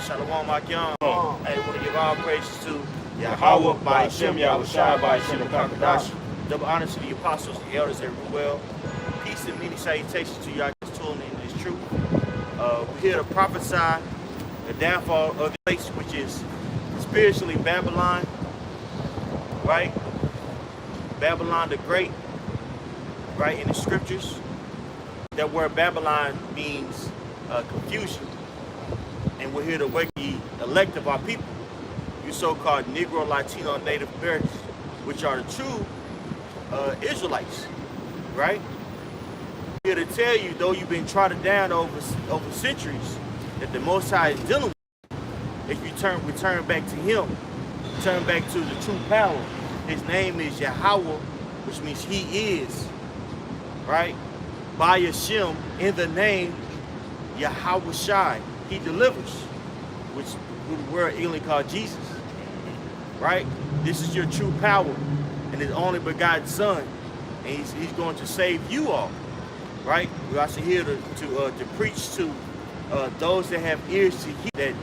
Shalom Akim. Hey, want to give all praises to Yahweh, by Hashem, Yahweh Shai, by Hashem, Kakadash. Double honor to the apostles, the elders everywhere. Peace and many salutations to y'all just tuning in this truth. We're here to prophesy the downfall of the place, which is spiritually Babylon, right? Babylon the Great, right, in the scriptures. That word Babylon means confusion. And we're here to wake the elect of our people, you so-called Negro, Latino, Native Americans, which are the true Israelites, right? We're here to tell you, though you've been trodden down over centuries, that the Most High is dealing with you. If you return back to Him, turn back to the true power. His name is Yahweh, which means He is, right? By Hashem, in the name Yahweh Shai, He delivers, which the word English called Jesus, right? This is your true power, and His only begotten Son, and He's going to save you all, right? We're also here to preach to those that have ears to hear, that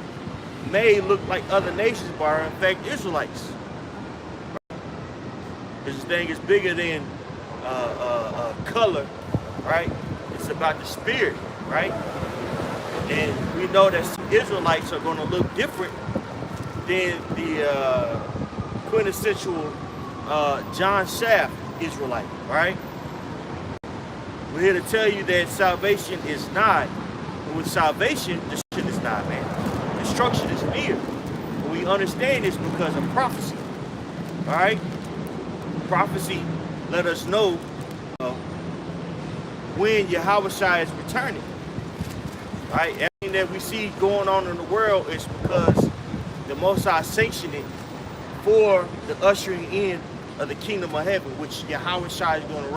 may look like other nations, but are in fact Israelites. Right? This thing is bigger than color, right? It's about the spirit, right? And we know that Israelites are going to look different than the quintessential John Shaft Israelite, right? We're here to tell you that salvation is not. And with salvation, destruction is not, man. Destruction is near. And we understand this because of prophecy, all right? Prophecy let us know when Yahweh Shai is returning. Right? Everything that we see going on in the world is because the Most High sanctioned it for the ushering in of the kingdom of heaven, which Yahweh Shai is going to reign,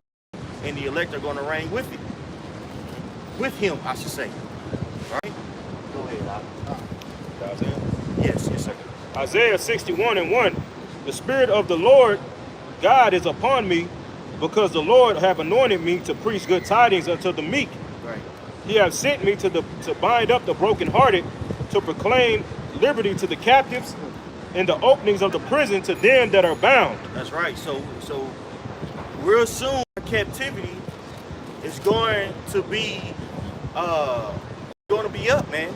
and the elect are going to reign with it. With Him, I should say. Right? Go ahead, Isaiah? Yes, sir. Isaiah 61:1. The Spirit of the Lord God is upon me, because the Lord have anointed me to preach good tidings unto the meek. Right. He hath sent me to bind up the brokenhearted, to proclaim liberty to the captives, and the openings of the prison to them that are bound. That's right. So real soon, our captivity is going to be up, man.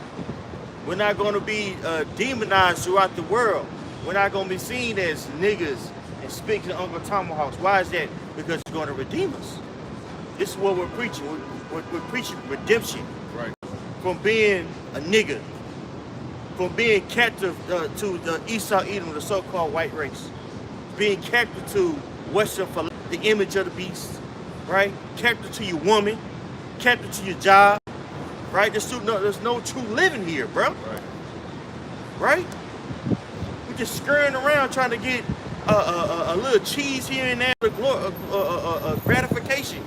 We're not going to be demonized throughout the world. We're not going to be seen as niggas and speaking to Uncle Tomahawks. Why is that? Because it's going to redeem us. This is what we're preaching. We're preaching redemption. Right. From being a nigga. From being captive to the Esau Edom, the so-called white race. Being captive to Western philosophy, the image of the beast. Right? Captive to your woman. Captive to your job. Right? There's no true living here, bro. Right? We're just scurrying around trying to get a little cheese here and there, gratification,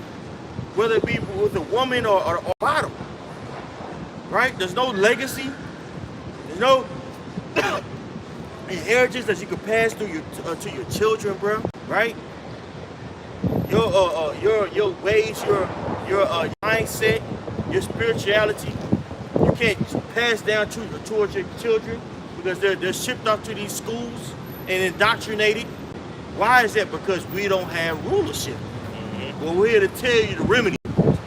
whether it be with a woman or bottom, right? There's no legacy, there's no inheritance that you can pass through to your children, bro, right? Your ways, your mindset, your spirituality, you can't pass down towards your children because they're shipped off to these schools and indoctrinated. Why is that? Because we don't have rulership. Well, we're here to tell you the remedy.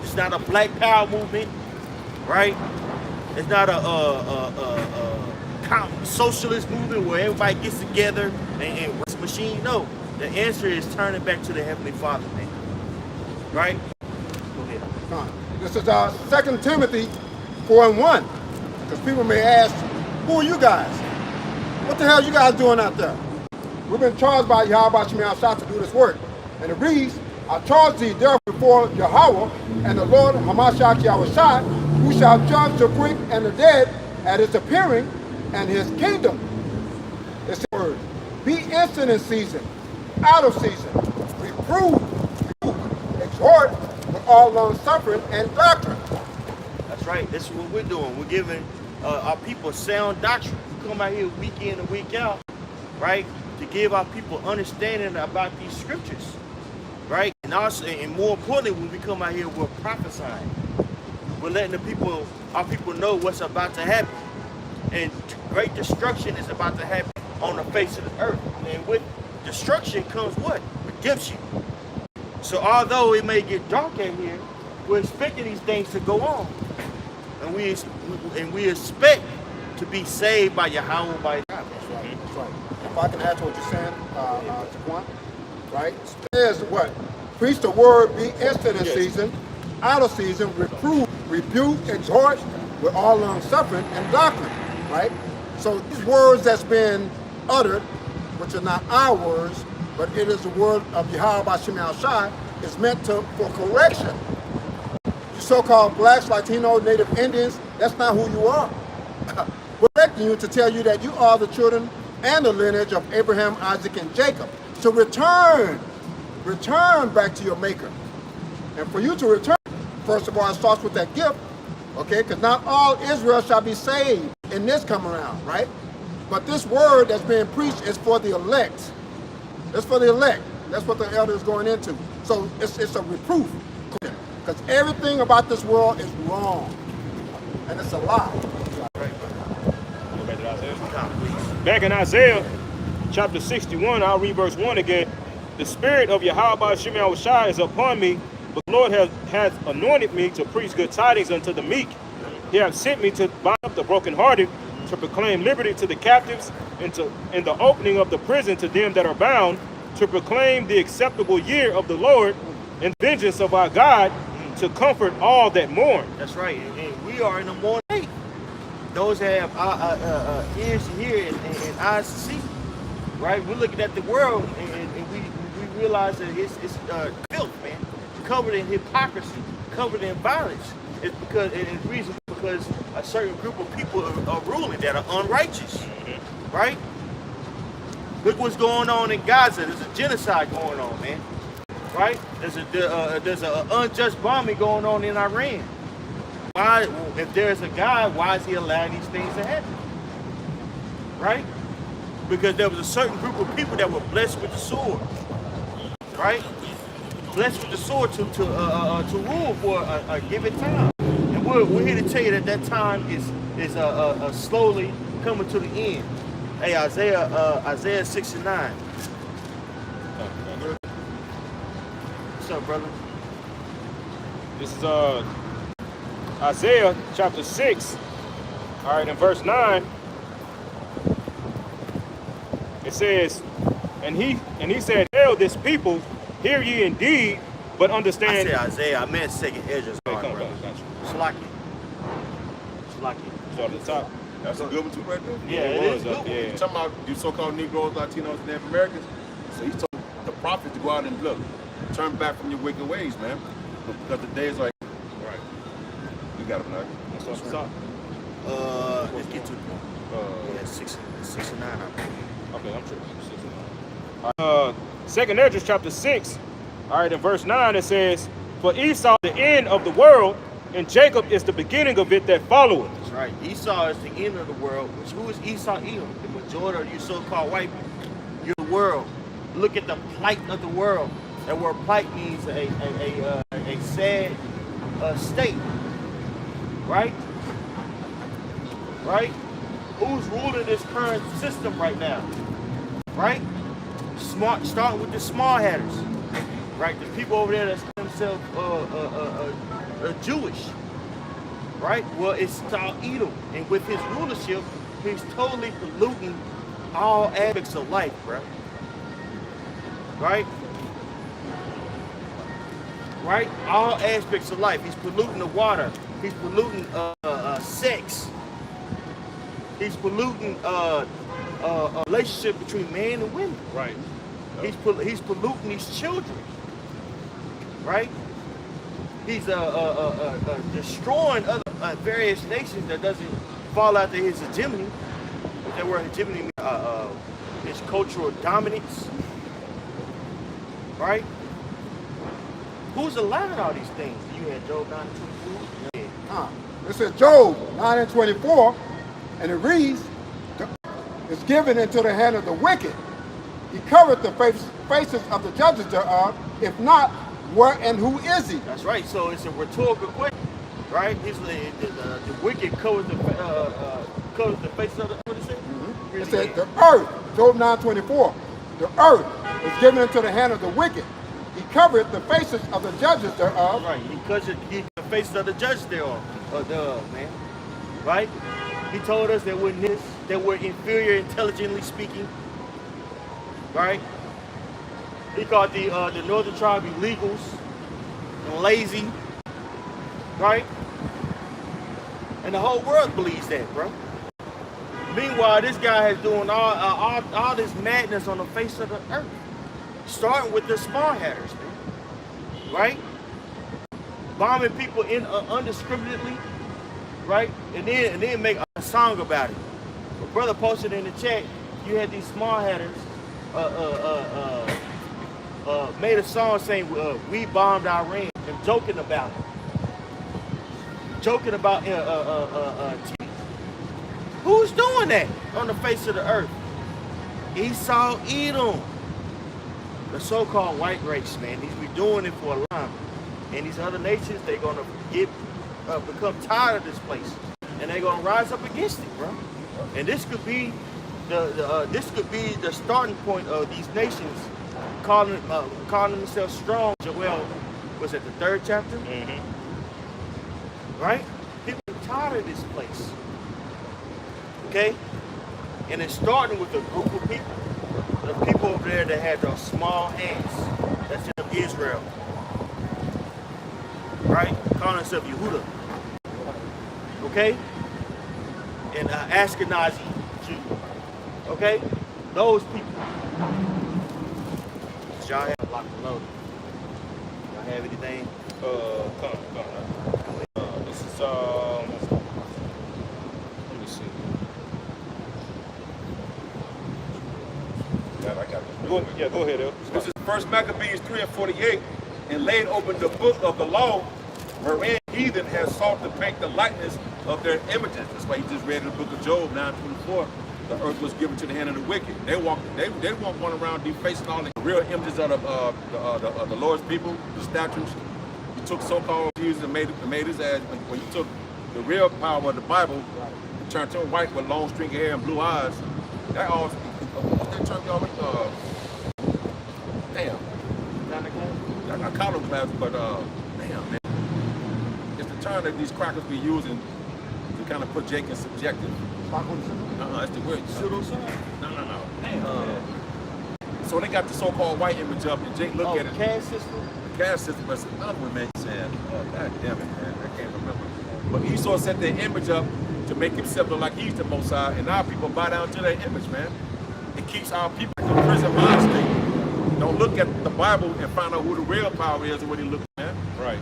It's not a black power movement, right? It's not a socialist movement where everybody gets together and works the machine. No, the answer is turning back to the Heavenly Father, man. Right? Go ahead. This is 2 Timothy 4:1. Because people may ask, who are you guys? What the hell are you guys doing out there? We've been charged by Yahweh Shai to do this work. And it reads, I charge thee therefore before Yahweh and the Lord Hamashiach Yahweh Shai, who shall judge the quick and the dead at his appearing and his kingdom. It's the word. Be instant in season, out of season, reprove, exhort with all long suffering and doctrine. That's right. This is what we're doing. We're giving our people sound doctrine. We come out here week in and week out, right, to give our people understanding about these scriptures, right? And also, and more importantly, when we come out here, we're prophesying. We're letting our people know what's about to happen. And Great destruction is about to happen on the face of the earth. And with destruction comes what? Redemption. So although it may get dark in here, we're expecting these things to go on. And we expect to be saved by Yahweh, by God. That's right. That's right. If I can add to what you're saying, Jaquan, right? It says what? Preach the word, be instant in season, out of season, reprove, rebuke, exhort with all long suffering and doctrine, right? So these words that's been uttered, which are not our words, but it is the word of Yahweh Bashim Al-Shai, is meant for correction. You so-called blacks, Latino, Native Indians, that's not who you are. We're correcting you to tell you that you are the children and the lineage of Abraham, Isaac, and Jacob. So return back to your maker. And for you to return, first of all, it starts with that gift, okay? Because not all Israel shall be saved in this come around, right? But this word that's being preached is for the elect. It's for the elect. That's what the elder is going into. So it's a reproof. Because everything about this world is wrong. And it's a lie. Back in Isaiah chapter 61, I'll read verse 1 again. The spirit of Yahweh Shimei Shai is upon me, but the Lord has anointed me to preach good tidings unto the meek. He hath sent me to bind up the brokenhearted, to proclaim liberty to the captives, and the opening of the prison to them that are bound, to proclaim the acceptable year of the Lord and vengeance of our God, to comfort all that mourn. That's right. And we are in the morning. Those that have ears to hear and eyes to see. Right? We're looking at the world and we realize that it's filth, man. Covered in hypocrisy, covered in violence. It's because it's reason because a certain group of people are ruling that are unrighteous. Right? Look what's going on in Gaza. There's a genocide going on, man. Right? There's an unjust bombing going on in Iran. Why, if there's a God, why is he allowing these things to happen? Right? Because there was a certain group of people that were blessed with the sword. Right? Blessed with the sword to rule for a given time. And we're here to tell you that time is slowly coming to the end. Hey, Isaiah 69. What's up, brother? This is Isaiah chapter 6. All right, in verse 9, it says, and he said, "Tell this people, hear ye indeed, but understand." I said Isaiah. I meant second Ezra's. Okay, come on, Slaki. Start at the top. That's a good one too, right there. Yeah, it is up, good. yeah. He's talking about you so-called Negroes, Latinos, and Native Americans. So he's told the prophets to go out and look, turn back from your wicked ways, man. Because the days like, right. You got it, man. Start at the top. Let's get to yeah, 69. I believe. Okay, I'm tripping. 69. Second Ezra chapter 6. All right, in verse 9 it says, "For Esau the end of the world, and Jacob is the beginning of it that followeth." That's right. Esau is the end of the world. Who is Esau? Edom. The majority of you so-called white people. You're the world. Look at the plight of the world. That word plight means a sad state. Right? Right? Who's ruling this current system right now? Right? Starting with the small hatters. Right? The people over there that themselves Jewish. Right? Well, it's Saul Edom. And with his rulership, he's totally polluting all aspects of life, bro. Right? Right? All aspects of life. He's polluting the water. He's polluting sex. He's polluting a relationship between man and women. Right. He's polluting these children. Right? He's destroying other various nations that doesn't fall out to his hegemony. That word hegemony is cultural dominance. Right? Who's allowing all these things? You had Job 9:24. It says Job 9:24, and it reads, "It's given into the hand of the wicked. He covered the faces of the judges thereof. If not, where and who is he?" That's right. So it's a rhetorical question, right? He's the wicked covers the faces of the It really said is. the earth, Job 9:24, the earth is given into the hand of the wicked. He covered the faces of the judges thereof. Right, because he the faces of the judges thereof, man. Right? He told us that we're inferior intelligently speaking. Right? He called the northern tribe illegals and lazy. Right? And the whole world believes that, bro. Meanwhile, this guy is doing all this madness on the face of the earth. Starting with the Smart Hatters, man. Right? Bombing people indiscriminately, right? And then make a song about it. A brother posted in the chat, you had these Smart Hatters made a song saying we bombed Iran and joking about it. Joking about who's doing that on the face of the earth? Esau, Edom. The so-called white race, man. He's been doing it for a long. And these other nations, they're gonna become tired of this place, and they're gonna rise up against it, bro. And this could be the starting point of these nations calling themselves strong. Joel, was it the 3rd chapter? Mm-hmm. Right? People are tired of this place. Okay? And it's starting with a group of people. The people over there that had those small hands. That's in Israel. Right? Calling themselves Yehuda. Okay? And Ashkenazi Jew. Okay? Those people. Y'all have a lot to load. Y'all have anything? Come on. This is let me see. God, I got this. Go ahead, El. This is 1 Maccabees 3:48, and laid open the book of the law, wherein heathen has sought to paint the likeness of their images. That's why he just read in the book of Job 9:24. The earth was given to the hand of the wicked. They won't run around defacing all the real images of the Lord's people, the statues. You took so-called Jesus and made his ass. When you took the real power of the Bible and turned him white with long stringy hair and blue eyes, that all. What's that term y'all? Damn. I call them class, but damn, man. It's the term that these crackers be using to kind of put Jake in subjective. That's the word. Pseudoscience? No. Damn, man. So they got the so-called white image up, and Jake look at it. Caste system? The caste system, but another one, man, saying, oh, God damn it, man, I can't remember. But Esau set their image up to make himself look like he's the Most High, and our people bow down to their image, man. It keeps our people in the prison mind state. Don't look at the Bible and find out who the real power is and what he looks at. Right.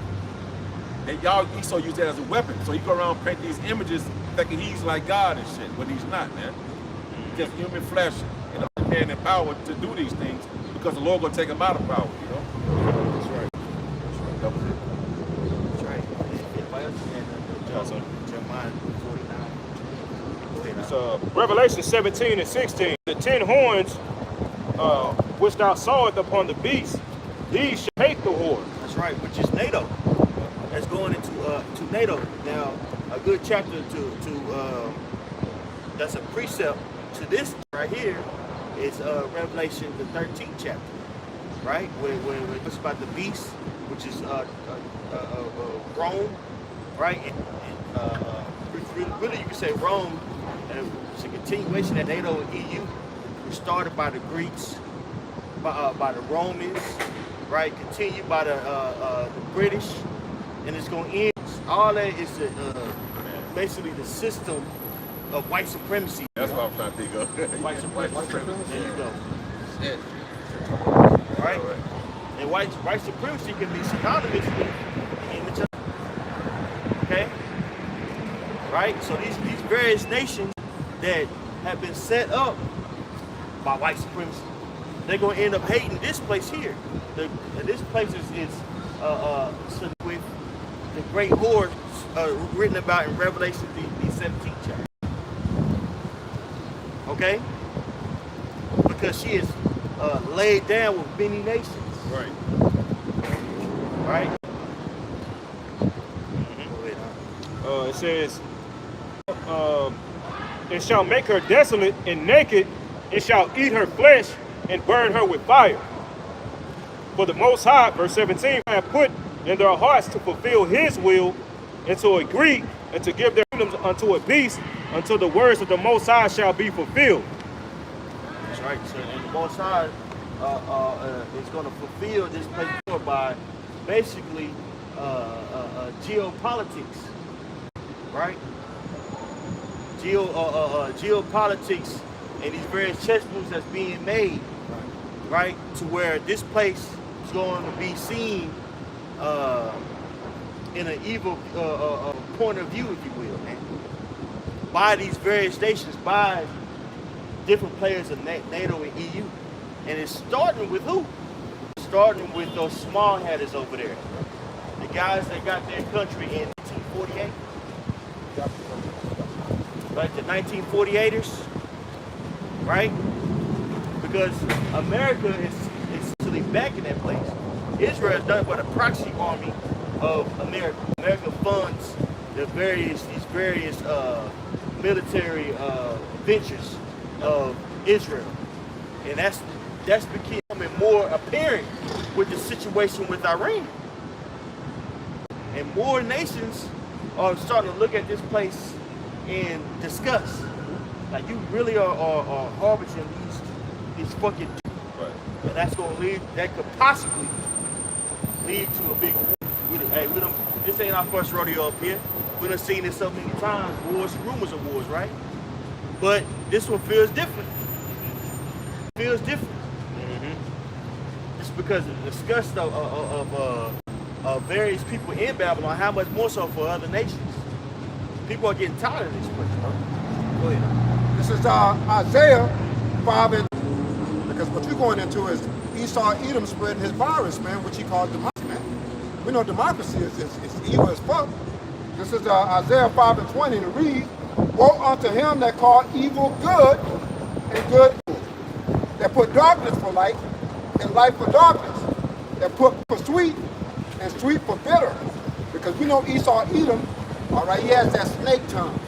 And y'all, Esau used that as a weapon. So he go around paint these images thinking he's like God and shit, but he's not, man. He's just human flesh and a man in power to do these things because the Lord gonna take him out of power, you know? That's right. That was it. That's right. Everybody else had Jeremiah 49. Go ahead. It's Revelation 17 and 16. The 10 horns which thou sawest upon the beast, these shall hate the whore. That's right, which is NATO. That's going into to NATO. Now, a good chapter to that's a precept to this right here is Revelation the 13th chapter, right? Where it's about the beast, which is Rome, right? And really, you can say Rome, and it's a continuation of NATO and EU. It was started by the Greeks, by the Romans, right? Continued by the British, and it's going to end. All that is basically the system of white supremacy. That's what I'm trying to think of. White supremacy. There you go. Shit. Right? And white supremacy can be synonymous with image of. Okay? Right? So these various nations that have been set up by white supremacy, they're going to end up hating this place here. This place is with the great whore written about in Revelation the 17th chapter. Okay? Because she is laid down with many nations. Right. Right? It says, and shall make her desolate and naked, and shall eat her flesh and burn her with fire. For the Most High, verse 17, have put in their hearts to fulfill his will, and to agree, and to give their kingdoms unto a beast, until the words of the Most High shall be fulfilled. That's right. So, and the Most High is going to fulfill this place by basically geopolitics, right? Geopolitics and these various chess moves that's being made, right? To where this place is going to be seen in an evil point of view, if you will, man, by these various nations, by different players of NATO and EU. And it's starting with who? Starting with those small headers over there. The guys that got their country in 1948. Right, the 1948ers, right? Because America is essentially back in that place. Israel is nothing but a proxy army of America. America funds these various military ventures of Israel, and that's becoming more apparent with the situation with Iran. And more nations are starting to look at this place and discuss. Like, you really are harboring these fucking, Right. and that's gonna lead. That could possibly lead to a big war. Hey, this ain't our first rodeo up here. We done seen this so many times. Wars, rumors of wars, right? But this one feels different. Feels different. Just because of the disgust of various people in Babylon. How much more so for other nations? People are getting tired of this place, bro. Go ahead. This is Isaiah 5, because what you're going into is Esau Edom spreading his virus, man, which he calls democracy, man. We know democracy is evil as fuck. This is Isaiah 5:20 to read, woe unto him that call evil good and good evil, that put darkness for light and light for darkness, that put for sweet and sweet for bitter. Because we know Esau Edom, all right, he has that snake tongue.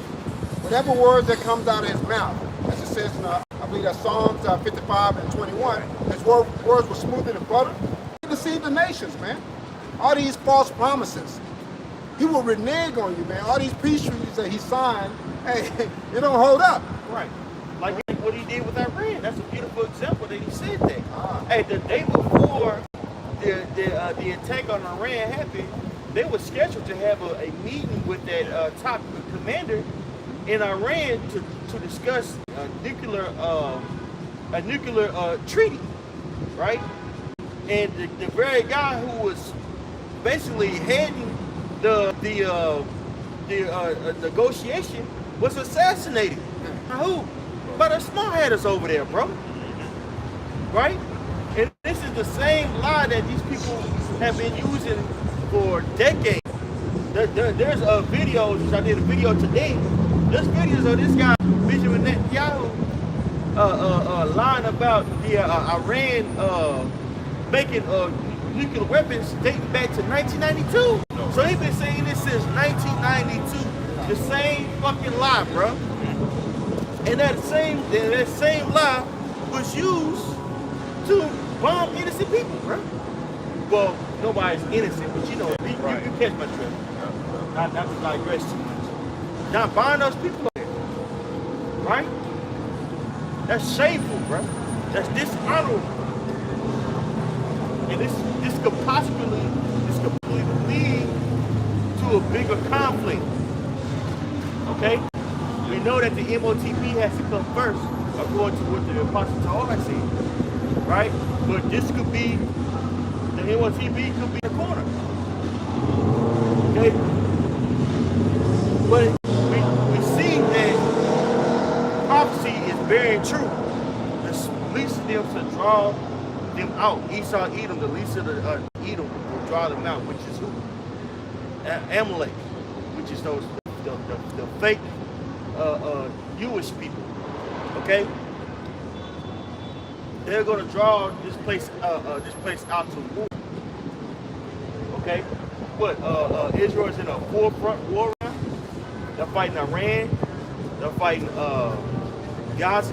Whatever words that comes out of his mouth, as it says in, I believe that's Psalms 55:21, his words were smoother than butter. He deceived the nations, man. All these false promises. He will renege on you, man. All these peace treaties that he signed, hey, it don't hold up. Right. Like what he did with Iran. That's a beautiful example that he said that. Hey, the day before the attack on Iran happened, they were scheduled to have a meeting with that top commander in Iran to discuss a nuclear treaty, right? And the very guy who was basically heading the negotiation was assassinated. Who? By the small headers over there, bro. Right? And this is the same lie that these people have been using for decades. There's a video, I did a video today. There's videos of this guy, Benjamin Netanyahu, lying about the Iran making nuclear weapons dating back to 1992. So he's been saying this since 1992. The same fucking lie, bro. And that same lie was used to bomb innocent people, bro. Well, nobody's innocent, but you know, you catch my drift. Not to digress too much. Not buying those people up there, right? That's shameful, bro. That's dishonorable. And this could possibly lead to a bigger conflict. Okay? We know that the MOTP has to come first, according to what the Apostle Paul said, right? But this could be, the MOTP could be the corner. Okay? But we see that prophecy is very true. The least of them to draw them out. Esau Edom, the least of the Edom will draw them out, which is who? Amalek, which is those the fake Jewish people. Okay? They're gonna draw this place out to war. Okay? But Israel is in a forefront war. They're fighting Iran. They're fighting Gaza.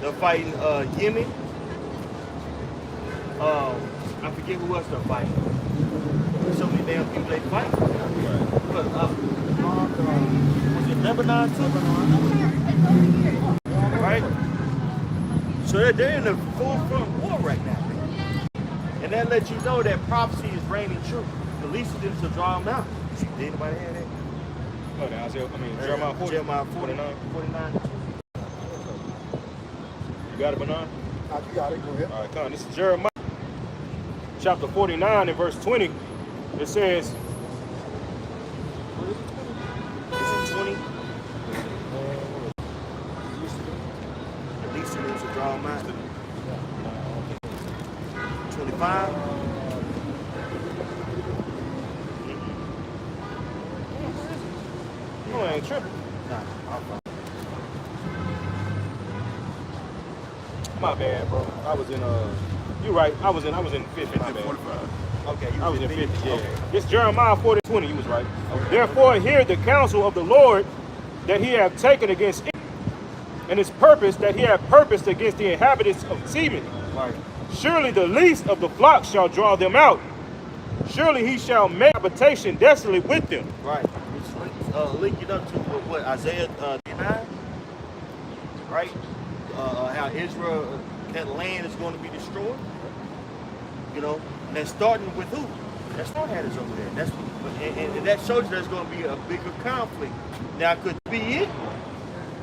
They're fighting Yemen. I forget who else they're fighting. So many damn people they fight. But, was it Lebanon too? Right? So they're in the full-front war right now. And that lets you know that prophecy is reigning true. The least of them to draw them out. Did anybody have that? Oh, Jeremiah 40. Jeremiah 49. You got it, Banan? You got it. Go ahead. All right, come on. This is Jeremiah chapter 49 and verse 20. It says, Is it 20? At least it is to draw them out. 25? no, I ain't tripping. Nah, I'm fine. My bad, bro. I was in you're right. I was in 50. My bad. 45. Okay, you I was in 50. 50, yeah. Okay. It's Jeremiah 40:20, you was right. Therefore hear the counsel of the Lord that he hath taken against it, and his purpose that he hath purposed against the inhabitants of Teman. Right. Surely the least of the flock shall draw them out. Surely he shall make habitation desolate with them. Right. Which link it up to what Isaiah 9, right? How Israel, that land is going to be destroyed. You know, and that's starting with who? That Starhead is over there. That's and that shows you there's going to be a bigger conflict. Now, could it be it?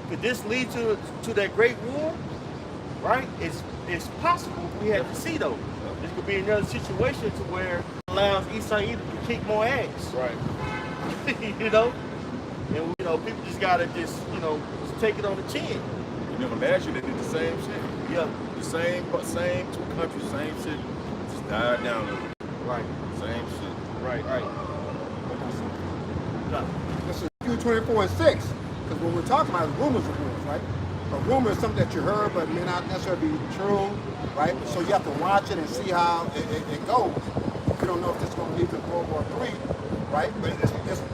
Could this lead to that great war? Right? It's possible. We have to see though. This could be another situation to where it allows Esau to kick more ass. Right. You know, and people just gotta just take it on the chin. Remember last year they did the same shit. Yeah. The same two countries, same shit. Just died down a little. Right. Same shit. Right. This is Q24 and 6. Because what we're talking about is rumors of wars, right? A rumor is something that you heard, but may not necessarily be true, right? So you have to watch it and see how it goes. You don't know if this is going to lead to World War III, right? But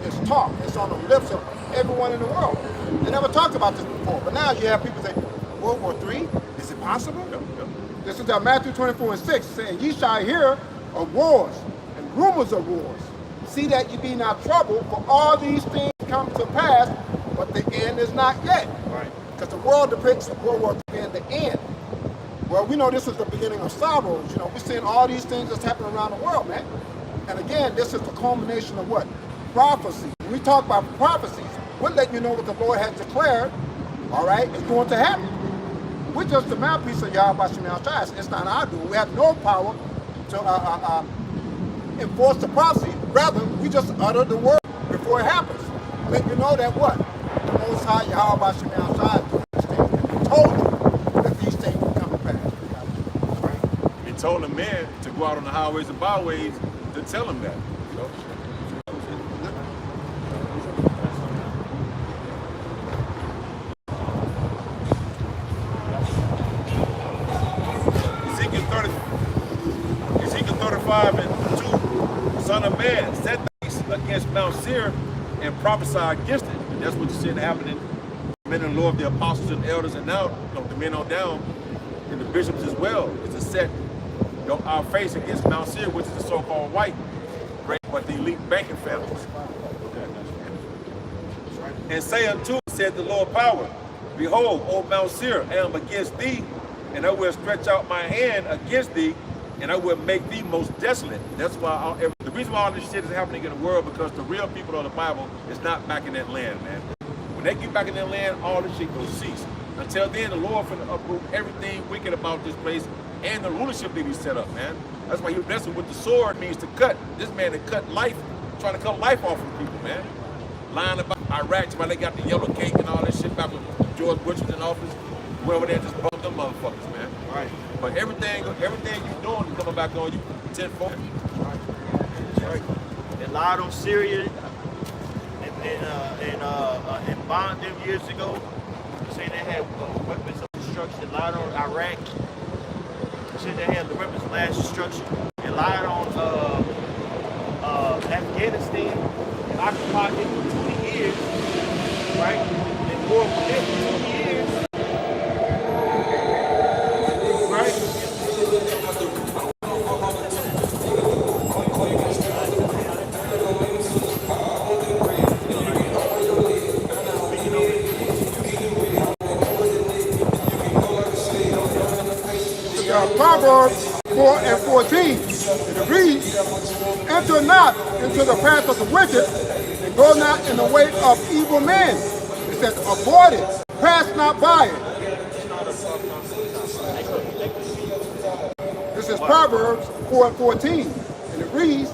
it's talk. It's on the lips of everyone in the world. They never talked about this before, but now you have people say, World War III? Is it possible? Yep. This is Matthew 24 and 6, saying, ye shall hear of wars and rumors of wars. See that ye be not troubled, for all these things come to pass, but the end is not yet. Right. Because the world depicts World War III being the end. Well, we know this is the beginning of sorrows. We're seeing all these things that's happening around the world, man. And again, this is the culmination of what? Prophecy. When we talk about prophecies, we're letting you know what the Lord has declared, all right, is going to happen. We're just the mouthpiece of Yahweh Shem Shai. It's not our doing. We have no power to enforce the prophecy. Rather, we just utter the word before it happens. Let you know that what? The Most High Yahweh Shem Shai is doing these things. And he told you that these things will come to pass. Right? He told the men to go out on the highways and byways to tell them that. Ezekiel 35 and 2, Son of man, set thy face against Mount Seir and prophesy against it. And that's what you see happening. The men and Lord, the apostles and elders, and now the men on down, and the bishops as well, is to set our face against Mount Seir, which is the so-called white, but the elite banking families. And say unto, said the Lord power, behold, O Mount Seir, I am against thee, and I will stretch out my hand against thee, and I will make thee most desolate. That's why the reason why all this shit is happening in the world, because the real people of the Bible is not back in that land, man. When they get back in that land, all this shit will cease. Until then, the Lord finna uproot everything wicked about this place and the rulership that he set up, man. That's why he blessing with the sword means to cut. This man to cut life, trying to cut life off from people, man. Lying about Iraq, why they got the yellow cake and all that shit back when George Bush was in office. Went over there and just bumped them motherfuckers, man. Right. But everything you doing is coming back on you tenfold. Right. They lied on Syria and bombed them years ago, saying they had weapons of destruction. Lied on Iraq, saying they had the weapons of mass destruction. They lied on Afghanistan, occupied it for 20 years, right? And for 52 years. Right? Proverbs 4 and 14. It reads, enter not into the path of the wicked, and go not in the way of evil men. It says, avoid it, pass not by it. This is Proverbs 4 and 14. And it reads,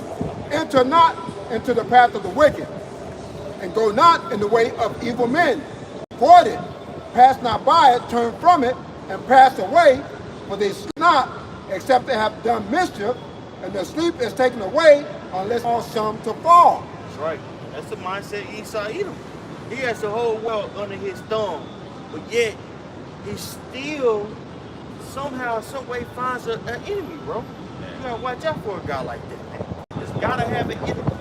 enter not into the path of the wicked, and go not in the way of evil men. Avoid it, pass not by it, turn from it, and pass away, for they sleep not, except they have done mischief, and their sleep is taken away unless all some to fall. That's right. That's the mindset Esau Edom. He has the whole world under his thumb, but yet he still somehow, some way finds an enemy, bro. You gotta watch out for a guy like that, man. Just gotta have an enemy.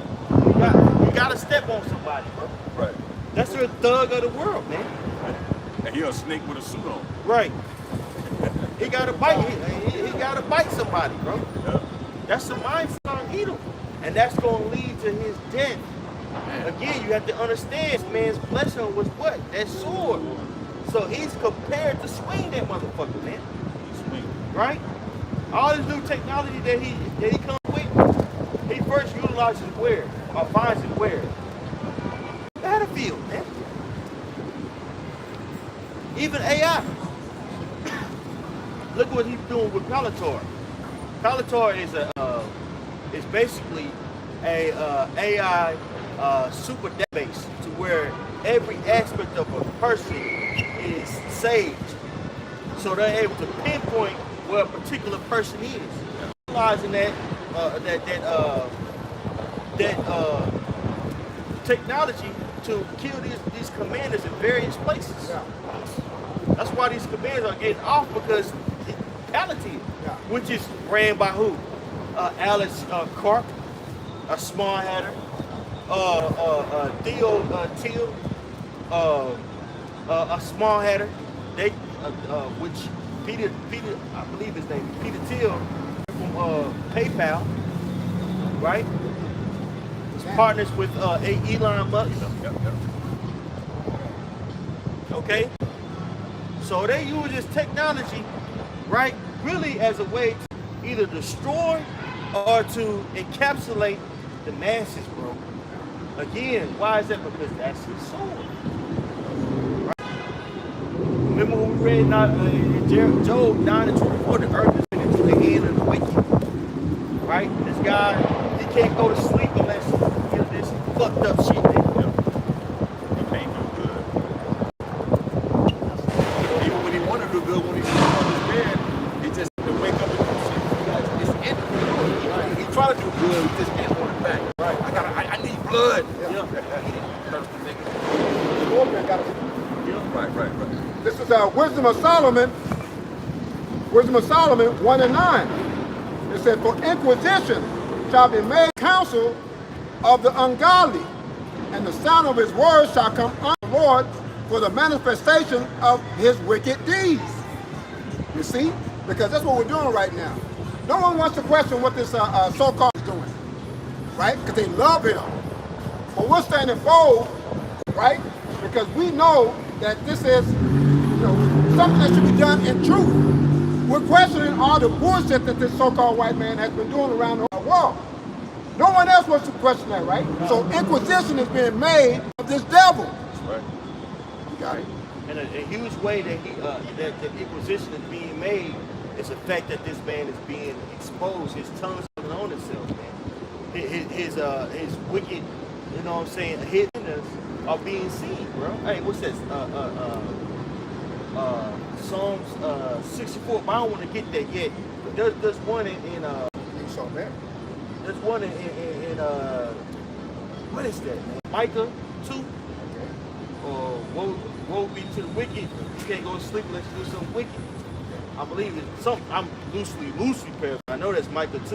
You gotta step on somebody, bro. Right. That's the thug of the world, man. And he a snake with a suit on. Right. He gotta bite. He gotta bite somebody, bro. Yeah. That's the mindset of Edom, and that's gonna lead to his death. Again, you have to understand, this man's blessing was what? That sword. So he's prepared to swing that motherfucker, man. Right? All this new technology that he comes with, he first utilizes where? Or finds it where? Battlefield, man. Even AI. Look what he's doing with Palator. Palator is basically a AI super database to where every aspect of a person is saved, so they're able to pinpoint where a particular person is, utilizing that technology to kill these commanders in various places. Yeah. That's why these commanders are getting off, because Palatine, which is ran by who? Alex Karp, a small hatter, Theo Till, a small hatter. They, which Peter, I believe his name is Peter Thiel from PayPal, right? He's partners with Elon Musk. Okay, so they use this technology, right, really as a way to either destroy or to encapsulate the masses, bro. Again, why is that? Because that's his sword. Right? Remember when we read in Job 9 and 24, the earth is into the hand of the wicked. Right? This guy, he can't go to sleep unless he hears this fucked up shit. He can't do good. Even when he want to do good, when he's on his bed, he just to wake up and do shit. It's in him. Right. He try to do good, he just can't hold it back. Right. I need blood. Yeah. Thirsty nigga. Right. This is Wisdom of Solomon. Wisdom of Solomon 1 and 9. It said, for inquisition shall be made counsel of the ungodly, and the sound of his words shall come on the Lord for the manifestation of his wicked deeds. You see? Because that's what we're doing right now. No one wants to question what this so-called is doing, right? Because they love him. But we're standing bold, right? Because we know that this is, something that should be done in truth. We're questioning all the bullshit that this so-called white man has been doing around the world. No one else wants to question that, right? So inquisition is being made of this devil. That's right. You got it. And a huge way that that the inquisition is being made is the fact that this man is being exposed. His tongue's on itself, man. His wicked, you know what I'm saying, hiddenness are being seen, bro. Hey, what's this? Psalms 64. I don't want to get that yet. But there's one in You saw that? there's one in what is that, man? Micah 2. Woe be to the wicked. You can't go to sleep unless you do something wicked. I believe it's something. I'm loosely paraphrasing. I know that's Micah 2. I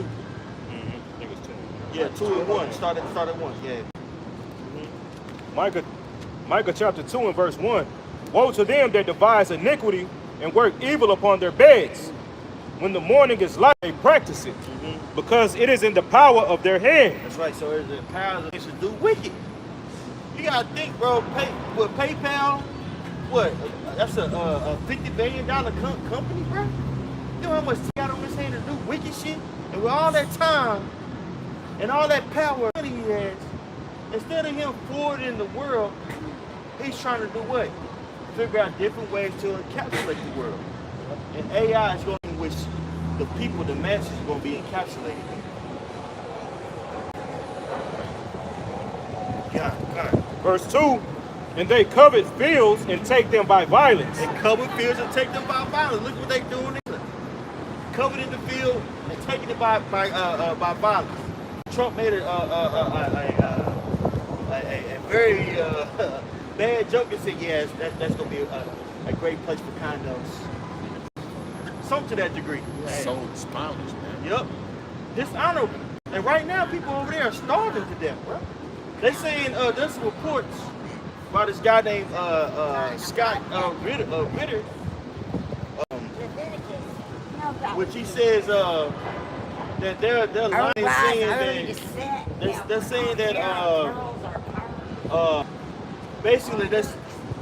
think it's 2. Yeah, 2 and 1. Start at 1. Yeah. Micah chapter 2 and verse 1. Woe to them that devise iniquity and work evil upon their beds. When the morning is light, they practice it, because it is in the power of their hand. That's right. So there's the power to do wicked. You gotta think, bro. With PayPal, what? That's a $50 billion company, bro. You know how much he got on his hand to do wicked shit, and with all that time and all that power he has, instead of him forwarding the world, he's trying to do what? Figure out different ways to encapsulate the world. And AI is going in which the people, the masses, are going to be encapsulated. God. Verse 2, and they covet fields and take them by violence. They cover fields and take them by violence. Look what they doing. Coveting the field and taking it by violence. Trump made a very bad joke and said, yes, that's going to be a great place for condos. Some to that degree. So stylish, man. Yep. Dishonorable. And right now, people over there are starving to death, bro. They saying there's some reports by this guy named Scott Ritter, which he says that they're lying, saying that they're saying that basically that's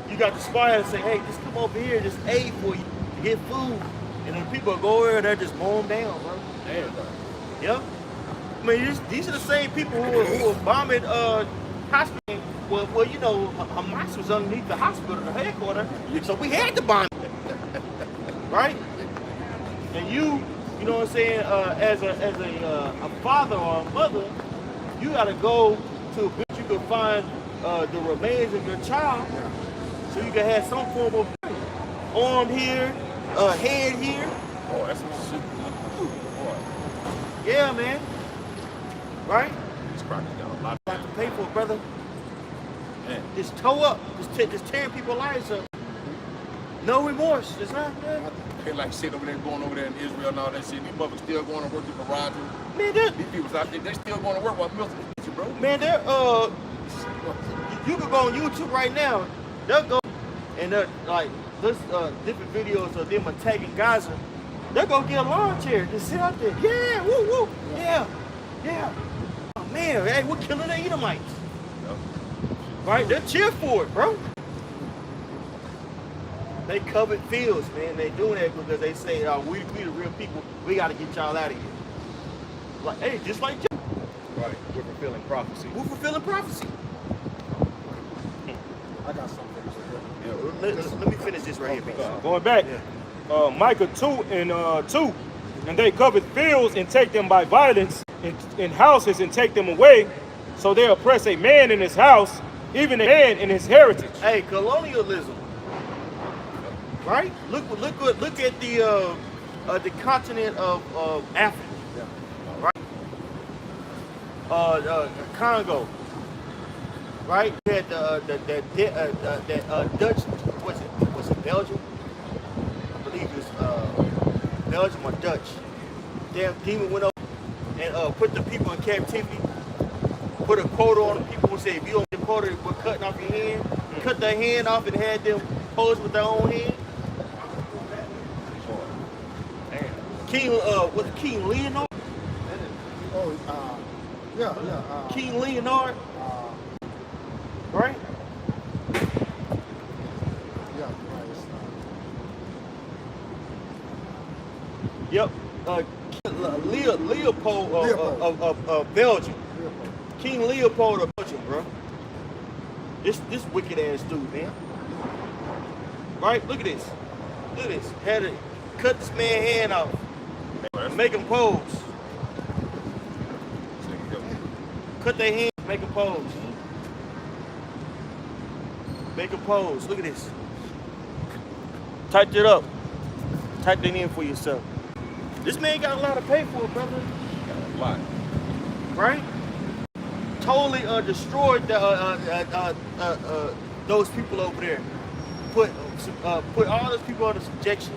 you got the spy and say, hey, just come over here, just aid for you to get food, and then people go over there, they're just mow them down, bro. Damn. Yep. I mean, these are the same people who were bombing hospital. Well, you know, Hamas was underneath the hospital, the headquarters, so we had to bomb it. Right? And you know what I'm saying, as a father or a mother, you gotta go to a place you can find the remains of your child, so you can have some form of arm here, head here. Oh, that's some shit. Boy. Yeah, man. Right? It's probably got a lot Got to pay for it, brother. man. Just toe up. Just tearing people's lives up. No remorse. It's not. They like shit over there, going over there in Israel and all that shit. These motherfuckers still going to work in garages. Man, These people out there, they still going to work while milking this shit, bro. man, they're you can go on YouTube right now. They'll go and they're like this different videos of them attacking Gaza. They'll go get a lawn chair, just sit out there. Yeah, woo woo. Yeah. Oh man, hey, we're killing the Edomites. Yep. Right? They'll cheer for it, bro. They covered fields, man. They doing that because they say, we the real people. We got to get y'all out of here. Like, hey, just like you. Right, we're fulfilling prophecy. We're fulfilling prophecy. I got something for you. Let me finish this right here, man. Going back, Micah 2 and 2, and they covet fields and take them by violence, in houses and take them away, so they oppress a man in his house, even a man in his heritage. Hey, colonialism. Right? Look at the continent of Africa. Right? Congo. Right? You had that Dutch. Was it Belgium? I believe it was Belgium or Dutch. Damn demon went over and put the people in captivity. Put a quota on the people and said, if you don't get a quota, we're cutting off your hand. Cut their hand off and had them pose with their own hand. King, was it King Leonard? Oh, yeah. King Leonard, right? Yeah, Yep. Leopold of Belgium. King Leopold of Belgium, bro. This wicked ass dude, man. Right? Look at this. Look at this. Had to cut this man's hand off. Make him pose. Cut their hand, make them pose. Make them pose. Look at this. Type it up. Type it in for yourself. This man got a lot to pay for, brother. Got a lot. Right? Totally destroyed those people over there. Put all those people under subjection.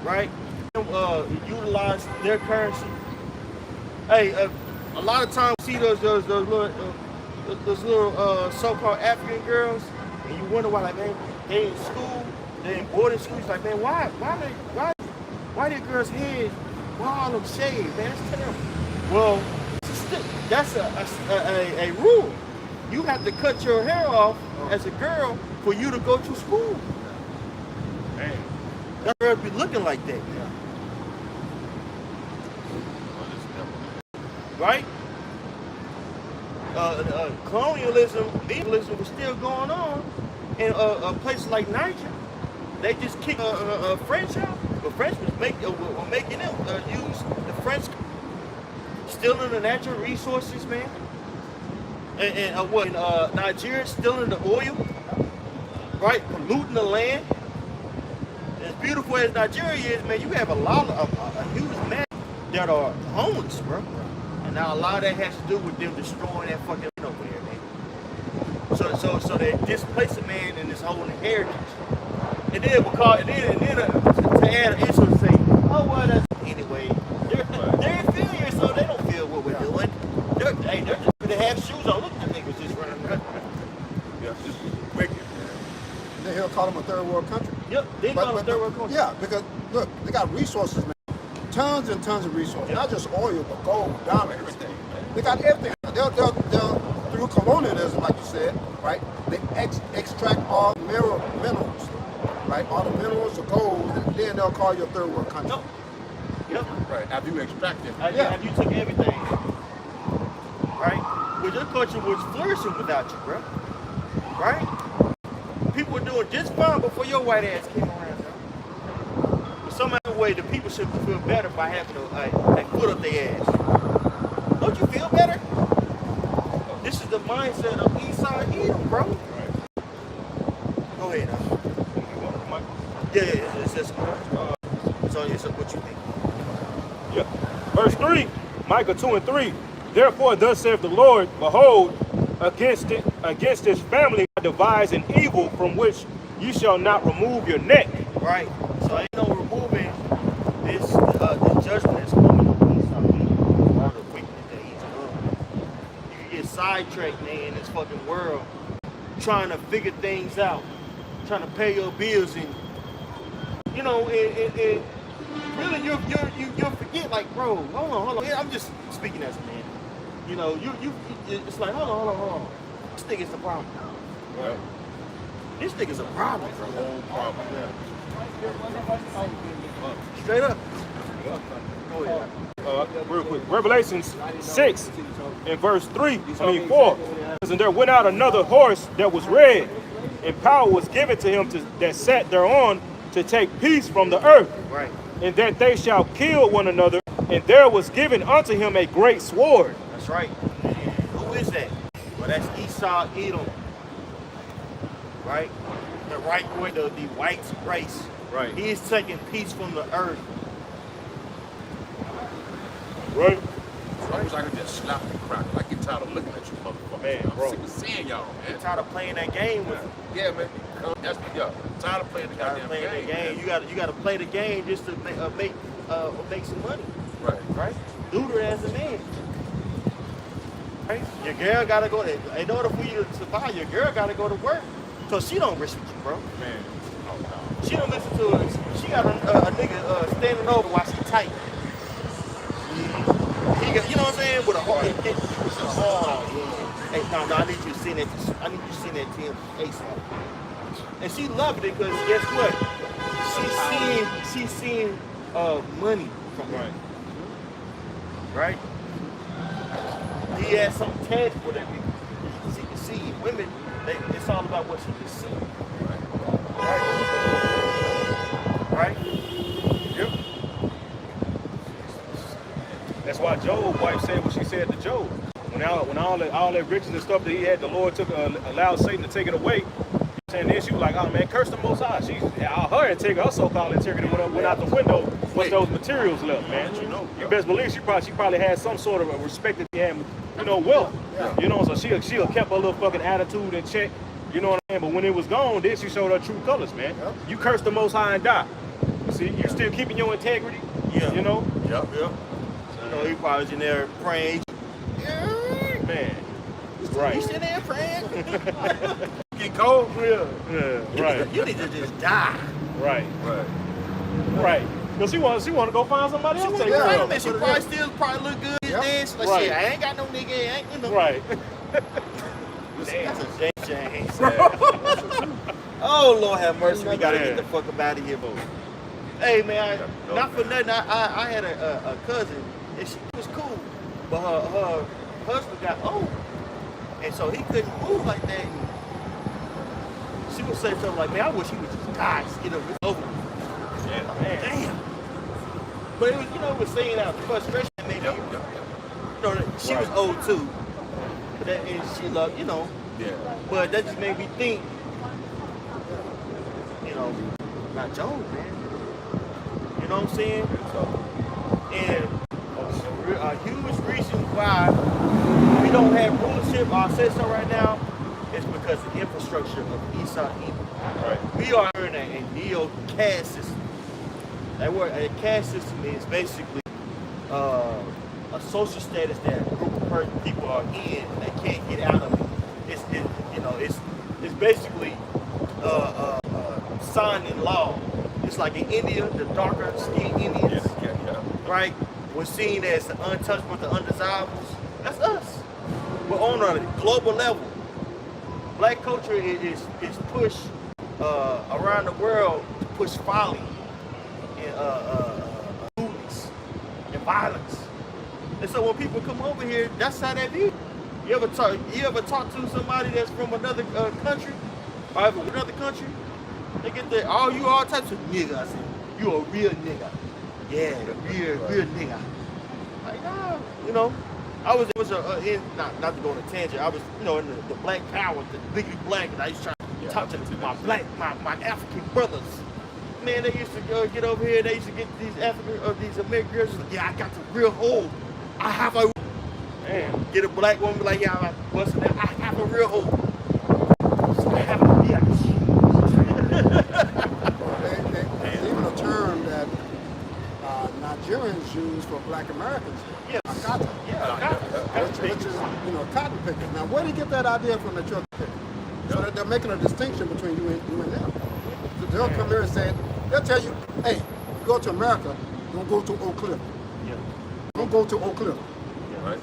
Right? Utilize their currency. Hey, a lot of times you see those little so-called African girls, and you wonder why, like, man, they in school, they in boarding school. He's like, man, why their girls' heads, why all them shaved, man? That's terrible. Well, that's a rule. You have to cut your hair off as a girl for you to go to school. Man. That girl be looking like that. Right? Colonialism, legalism was still going on in places like Niger. They just kicked French out. The French were making them use the French, stealing the natural resources, man. And Nigeria stealing the oil, right? Polluting the land. As beautiful as Nigeria is, man, you have a lot of a huge mass that are homeless, bro. And now a lot of that has to do with them destroying that fucking land over there, man. So they displace a man in this whole heritage. And then to add an issue to say, oh well, that's anyway. They're inferior, so they don't feel what we're doing. They're just gonna have shoes on. Look at the niggas just running around. Yeah, just wicked. Then he'll call them a third world country. Yep, they call them third world country. Yeah, because look, they got resources, man. Tons and tons of resources. Not just oil, but gold, diamonds, everything. They got everything. They'll through colonialism, like you said, right? They extract all minerals, right? All the minerals, the gold, and then they'll call you a third world country. Nope. Yep. Right, after you extract it. After you took everything, right? But your culture was flourishing without you, bro. Right? People were doing just fine before your white ass came around, bro. But some other way, the people should feel better by having a foot up their ass. Don't you feel better? This is the mindset of Esau Edom, bro. Right. Go ahead. Yeah. It's just, so it's what you think. Yep. Verse 3, Micah 2 and 3. Therefore, thus saith the Lord, behold, against his family I devise an evil from which you shall not remove your neck. Right. So ain't no removing this judgment that's coming on Esau. All the wickedness that he's doing. You can get sidetracked, man, in this fucking world, trying to figure things out, trying to pay your bills, and you know, it really you'll forget, like, bro, hold on. Yeah, I'm just speaking as a man. You know, it's like, hold on. This nigga's the problem. Right. This nigga's a problem, bro. Whole problem. Straight up. Go ahead. Real quick. Revelations 6 and verse 4. And there went out another horse that was red, and power was given to him that sat thereon to take peace from the earth. Right. And that they shall kill one another, and there was given unto him a great sword. That's right. Who is that? Well, that's Esau Edom. Right? The right way, the white race. Right. He is taking peace from the earth. Right. I wish I could just slap the crack. I get tired of looking at you motherfuckers. Man, I'm bro. sick of seeing y'all, man. I'm tired of playing that game with him. Yeah, man. That's yeah. Tired of playing the Tired of goddamn playing game. that game. You got to play the game just to make some money. Right. Right? Do it as a man. Right? Your girl got to go to, in order for you to survive, your girl got to go to work. So she don't risk with you, bro. Man. She don't listen to it. She got a nigga standing over while she tight. He got, you know what I'm saying? With a heart. Hey, no, I need you to send that. I need you to send that to him ASAP. And she loved it because guess what? She's seeing money from him. Right? He has some tangible that she can see. Women, it's all about what she can see. Right? Yep. That's why Job's wife said what she said to Job. When all that riches and stuff that he had, the Lord allowed Satan to take it away. And then she was like, oh man, curse the Most High. Her integrity, her so-called integrity went out the window once those materials left, man. You best believe she probably had some sort of a respect that she had, wealth. Yeah. You know, so she'll kept her little fucking attitude in check. You know what I'm saying? But when it was gone, then she showed her true colors, man. Yep. You curse the Most High and die. See, you still keeping your integrity. Yeah. You know? Yep. You know, he probably was in there praying. Man. Right. He's in there praying. Get cold? Yeah, right, You need to just die. right, Right. right. Because she want to go find somebody else. to take Yeah. care Wait a of. minute, she probably still look good Yep. dance. Like Right. shit, I ain't got no nigga, ain't you know. Right. That's a shame. Oh Lord have mercy, we gotta get the fuck up out of here, bro. Hey man, not for nothing. I had a cousin and she was cool, but her husband got old, and so he couldn't move like that. And she would say something like, "Man, I wish he would just die, just get over." Yeah. Damn. But it was, it was saying out of frustration. Maybe, she was old too, but that, and she loved, Yeah. But that just made me think, not Jones, man. You know what I'm saying? And a huge reason why we don't have rulership, I'll say so right now, is because of the infrastructure of Esau Edom. Right. We are in a neo-caste system. That word, a caste system is basically a social status that a group of people are in and they can't get out of it. It's basically signed in law. It's like in India, the darker skinned Indians, right? We're seen as the untouchable, the undesirables. That's us. We're on a global level. Black culture is pushed around the world to push folly and movies and violence. And so when people come over here, that's how they view. You ever talk to somebody that's from another country, or another country? They get there, you all types of nigga. I said, you a real nigga. Yeah, real nigga. Like, nah, I was not to go on a tangent. I was, in the Black Power, the Biggie Black, and I used to try to talk to my African brothers. Man, they used to get over here. They used to get these these American girls. Like, yeah, I got the real hole. I have a. Damn. Get a black woman like, yeah, I'm busting that. I have a real hole. So I have a bitch. There's even a term that Nigerians use for black Americans. Yeah. Akata. Which is, cotton pickers. Now, where do you get that idea from that you're a picker? So that they're making a distinction between you and them. They'll come here and say, they'll tell you, hey, you go to America, don't go to Oak Cliff. Yeah. Don't go to Oak Cliff. Right.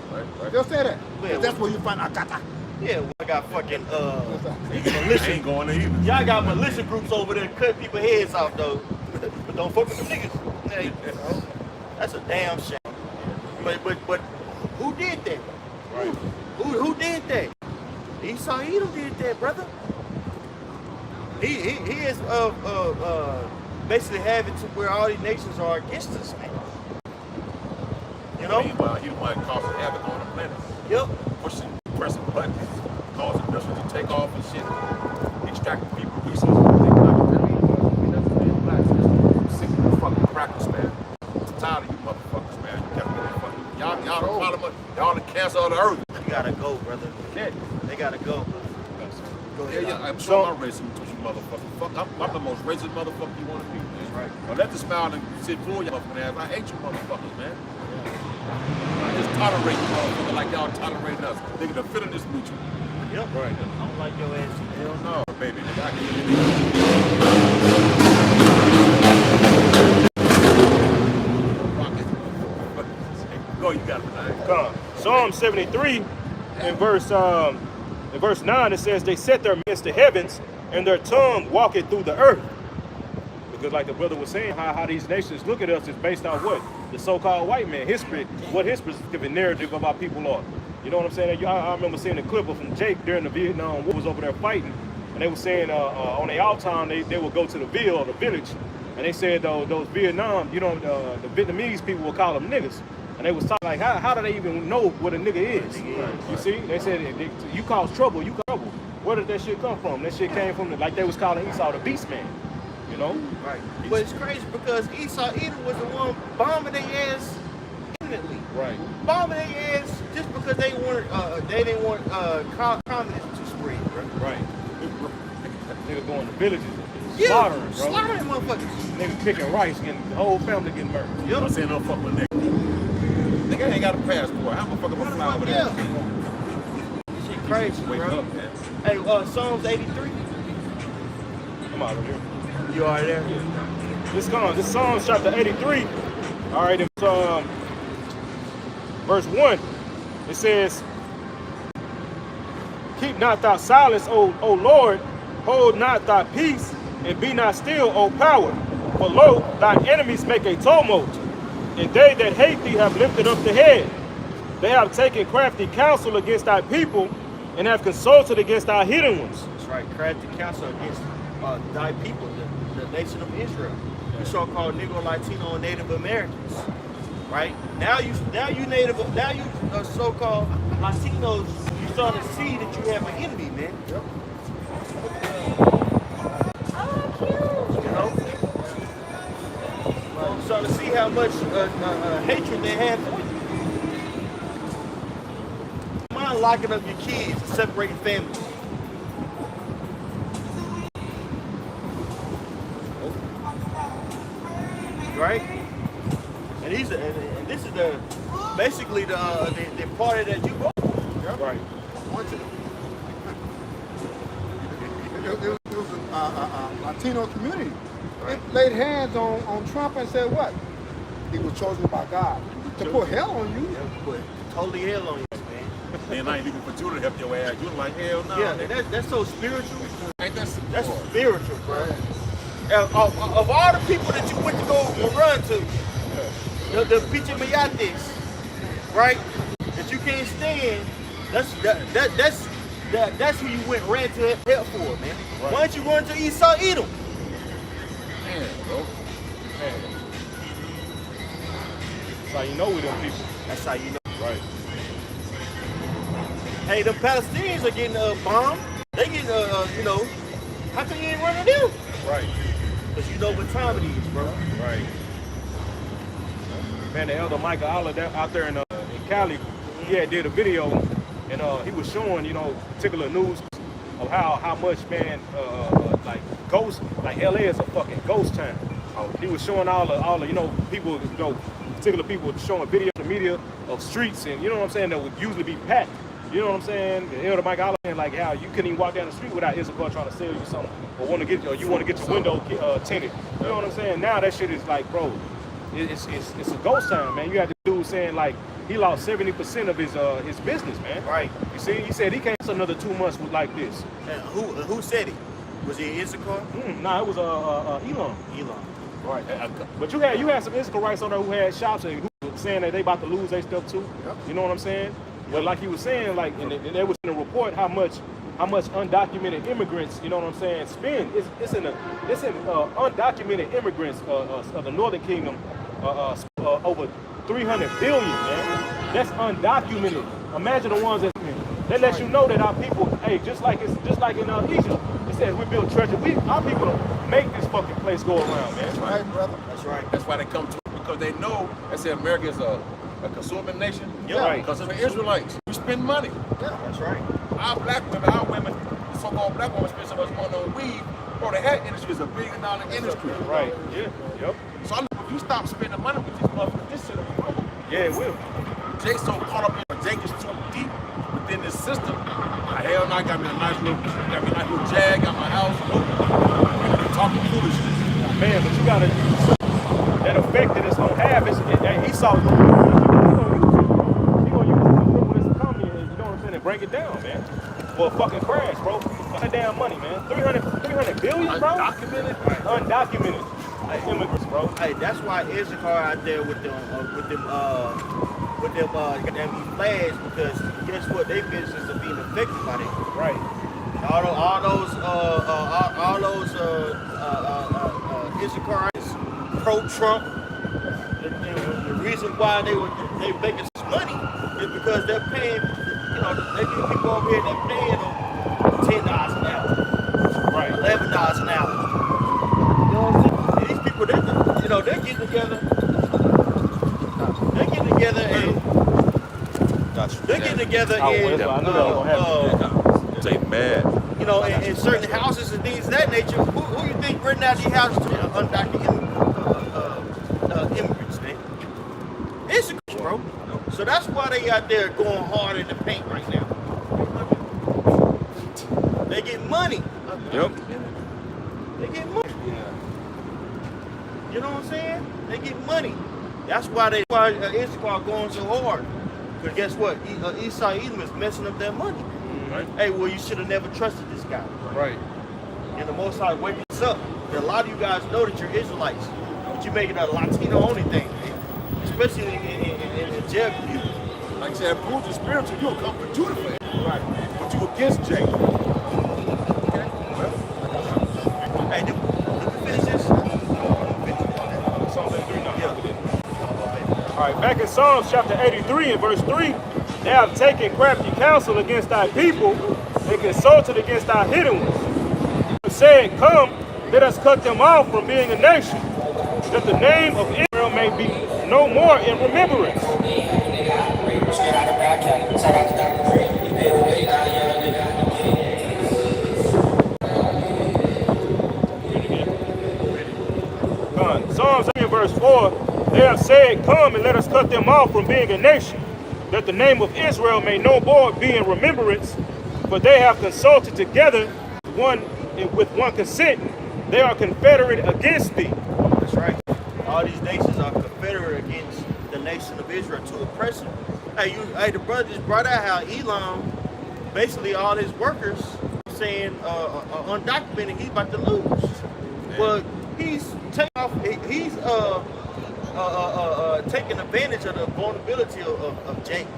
They'll say that. Yeah, That's where you find Akata. Yeah, I got fucking I militia. ain't going there either. Y'all got militia groups over there cutting people's heads off though. But don't fuck with them niggas. Hey, that's a damn shame. But who did that? Right. Who did that? Esau Edom did that, brother. He is basically having to where all these nations are against us, man. Meanwhile, he the one causing havoc on the planet. Yep. Pressing buttons, causing industries to take off and shit, extracting people resources. I'm sick of the fucking crackers, man. I'm tired of you motherfuckers, man. Y'all the problem. Y'all the cancer of the earth. You gotta go, brother. Yeah. They gotta go. Go ahead. Yeah, I'm sure I'm racist with you motherfuckers. Fuck, I'm the most racist motherfucker you want to be. That's right. Now let the smile and sit for your motherfucking ass. I hate you motherfuckers, man. I just tolerate you motherfuckers like y'all tolerating us. Nigga, the feeling is mutual. Yep. Right. I don't like your ass. Hell no, baby. Nigga, I can go, you got it, man. Come. Psalm 73 in verse 9 it says they set their midst the heavens and their tongue walketh through the earth. Because like the brother was saying, how these nations look at us is based on what? The so-called white man history, what his specific narrative of our people are. You know what I'm saying? I remember seeing a clip from Jake during the Vietnam War, was over there fighting, and they were saying on their out time they would go to the village, and they said those Vietnam, the Vietnamese people would call them niggas. And they was talking like, how do they even know what a nigga is? You see? They said, you cause trouble, you cause trouble. Where did that shit come from? That shit came from, like they was calling Esau the beast man. You know? Right. But it's crazy because Esau Edom was the one bombing their ass imminently. Right. Bombing their ass just because they didn't want communism to spread, bro. Right. Niggas going to villages, Yeah, slaughtering, bro. slaughtering motherfuckers. Niggas picking rice, getting the whole family getting murdered. You know what I'm saying? Don't fuck with nigga. Nigga ain't got a passport. How the fuck am I fly over there? Yeah. Shit crazy, Wake bro. up, man. Hey, Psalms 83. I'm out of here. You are there? This Psalms chapter 83. All right, in verse 1, it says, "Keep not thy silence, O Lord, hold not thy peace, and be not still, O power. For lo, thine enemies make a tumult, and they that hate thee have lifted up the head. They have taken crafty counsel against thy people, and have consulted against thy hidden ones." That's right. Crafty counsel against thy people, the nation of Israel. You so-called Negro, Latino, and Native Americans. Right? Now you so-called Latinos, you starting to see that you have an enemy, man. Yep. You know? You starting to see how much hatred they have for you. Mind locking up your kids and separating families. Right? And this is basically the party that you vote for. Yep. Right. It was a Latino community. It laid hands on Trump and said what? He was chosen by God to put hell on you. Yeah, put totally hell on you, man. Man, I ain't looking for you to help your ass. You like, hell no. Yeah, and that's so spiritual. Ain't that That's spiritual, bro. Of all the people that you went to go and run to, the Pichimiyates, right? That you can't stand. That's who you went and ran to help for, man. Right. Why don't you run to Esau Edom? Man, bro. Man. That's how you know with them people. That's how you know. Right. Hey, the Palestinians are getting bombed. They getting, how come you ain't running them? Right. Because you know what time it is, bro. Right. Man, the elder Michael Allah out there in Cali, he had did a video, and he was showing, particular news of how much, man, like ghost, like LA is a fucking ghost town. He was showing all the people, particular people showing video in the media of streets, and you know what I'm saying, that would usually be packed. You know what I'm saying? The elder Mike Allah saying like how you couldn't even walk down the street without Issachar trying to sell you something, or you want to get your window tinted. You know what I'm saying? Now that shit is like, bro, it's a ghost town, man. You had the dude saying like he lost 70% of his business, man. Right. You see, he said he can't miss another 2 months with like this. And who said it? Was it Issachar? Nah, it was Elon. Elon. Right. But you had some Issacharites on there who had shops and who were saying that they about to lose their stuff too. Yep. You know what I'm saying? But like he was saying, like, and there was in a report how much undocumented immigrants, you know what I'm saying, spend. It's in undocumented immigrants of the Northern Kingdom over 300 billion, man. That's undocumented. Imagine the ones that let you know that our people, hey, just like in Egypt, it says we build treasure. Our people make this fucking place go around, man. That's right, brother. That's right. That's why they come to it, because they know they say America is a consuming nation. Yeah. Right. Because of the Israelites. We spend money. Yeah. That's right. Our women, so-called black women spend so much money on weed. Bro, the hat industry is a $1 billion industry. Right. Yeah. Yep. So I know if you stop spending money with these motherfuckers, this shit will be broke. Yeah, it will. Jake so caught up in Jake is too deep within this system. Hell no, I got me a nice little Jag, got my house. Talking foolishness. Man, but you gotta that effect that it's gonna have. He saw he gonna use this economy, and you know what I'm saying, and break it down, man. For a fucking crash, bro. That damn money, man. 300 billion, bro. Undocumented immigrants, bro. Hey, that's why Issachar out there with them flags, because guess what? Their business are being affected by that. Right. All those Issacharites pro-Trump. The reason why they making this money is because they're paying. They get people over here that paying them $10 an hour, Right. $11 an hour. You know what I'm saying? And these people, they're getting together. They're getting together and. They're getting together I knew that was gonna happen. They mad. In certain houses and things of that nature. Who you think renting out these houses to undocumented immigrants, man? It's a bro. So that's why they out there going hard in the paint right now. get money. Yep. They get money. Yeah. You know what I'm saying? They get money. That's why Issachar going so hard. Because guess what? Esau Edom is messing up their money. Right. Hey, well, you should have never trusted this guy. Right. And the Most High wake us up. A lot of you guys know that you're Israelites, but you make it a Latino-only thing, especially in jail community. Like I said, prove you're spiritual, you'll come for Judah for it. Right. But you against Jake. Okay. Well, Hey, did we finish this? Psalms 83 now. Yeah. All right, back in Psalms chapter 83 and verse 3, they have taken crafty counsel against thy people, they consulted against thy hidden ones. You said, come, let us cut them off from being a nation, that the name of Israel may be no more in remembrance. Psalms 3 verse 4, they have said, come and let us cut them off from being a nation, that the name of Israel may no more be in remembrance, for they have consulted together with one consent, they are confederate against thee. That's right. All these nations are confederate against the nation of Israel to oppress them. Hey, the brother just brought out how Elam, basically all his workers, saying undocumented, he's about to lose. But he's taking advantage of the vulnerability of Jacob,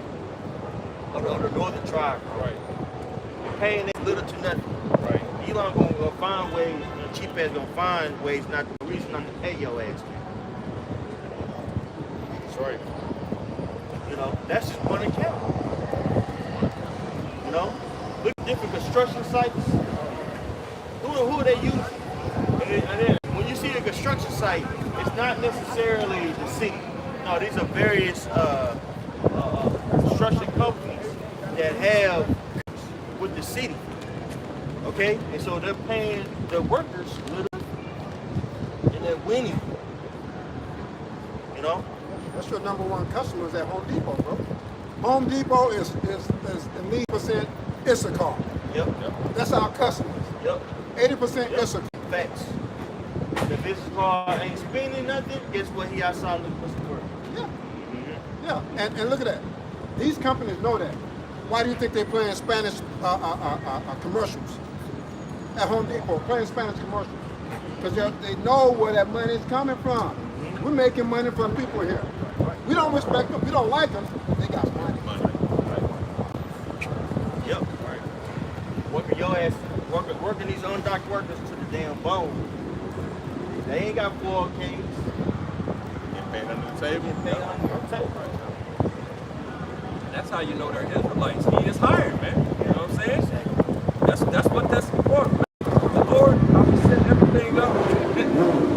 of the northern tribe. Right. Paying them little to nothing. Right. Elon gonna find ways, cheap ass gonna find ways not to reason not to pay your ass. That's right. You know, that's just one account. You know, look at different construction sites. Who are they using? And then when you see a construction site, it's not necessarily the city. No, these are various construction companies that have with the city. Okay, and so they're paying the workers little, and they're winning. You know. That's your number one customers at Home Depot, bro. Home Depot is in 80% Issachar. Yep. That's our customers. Yep. 80% Yep. Issachar. Facts. If Issachar ain't spending nothing, guess what? He outside looking for some work. Yeah. Yeah. And look at that. These companies know that. Why do you think they're playing Spanish commercials at Home Depot? Playing Spanish commercials because they know where that money is coming from. We're making money from people here. We don't respect them. We don't like them. They got money. Yep. Right. Working your ass, working these undocked workers to the damn bone. They ain't got 4Ks. Get paid under the table. They on the table. That's how you know they're Israelites. He is hired, man. You know what I'm saying? That's what that's for, man. The Lord probably set everything up.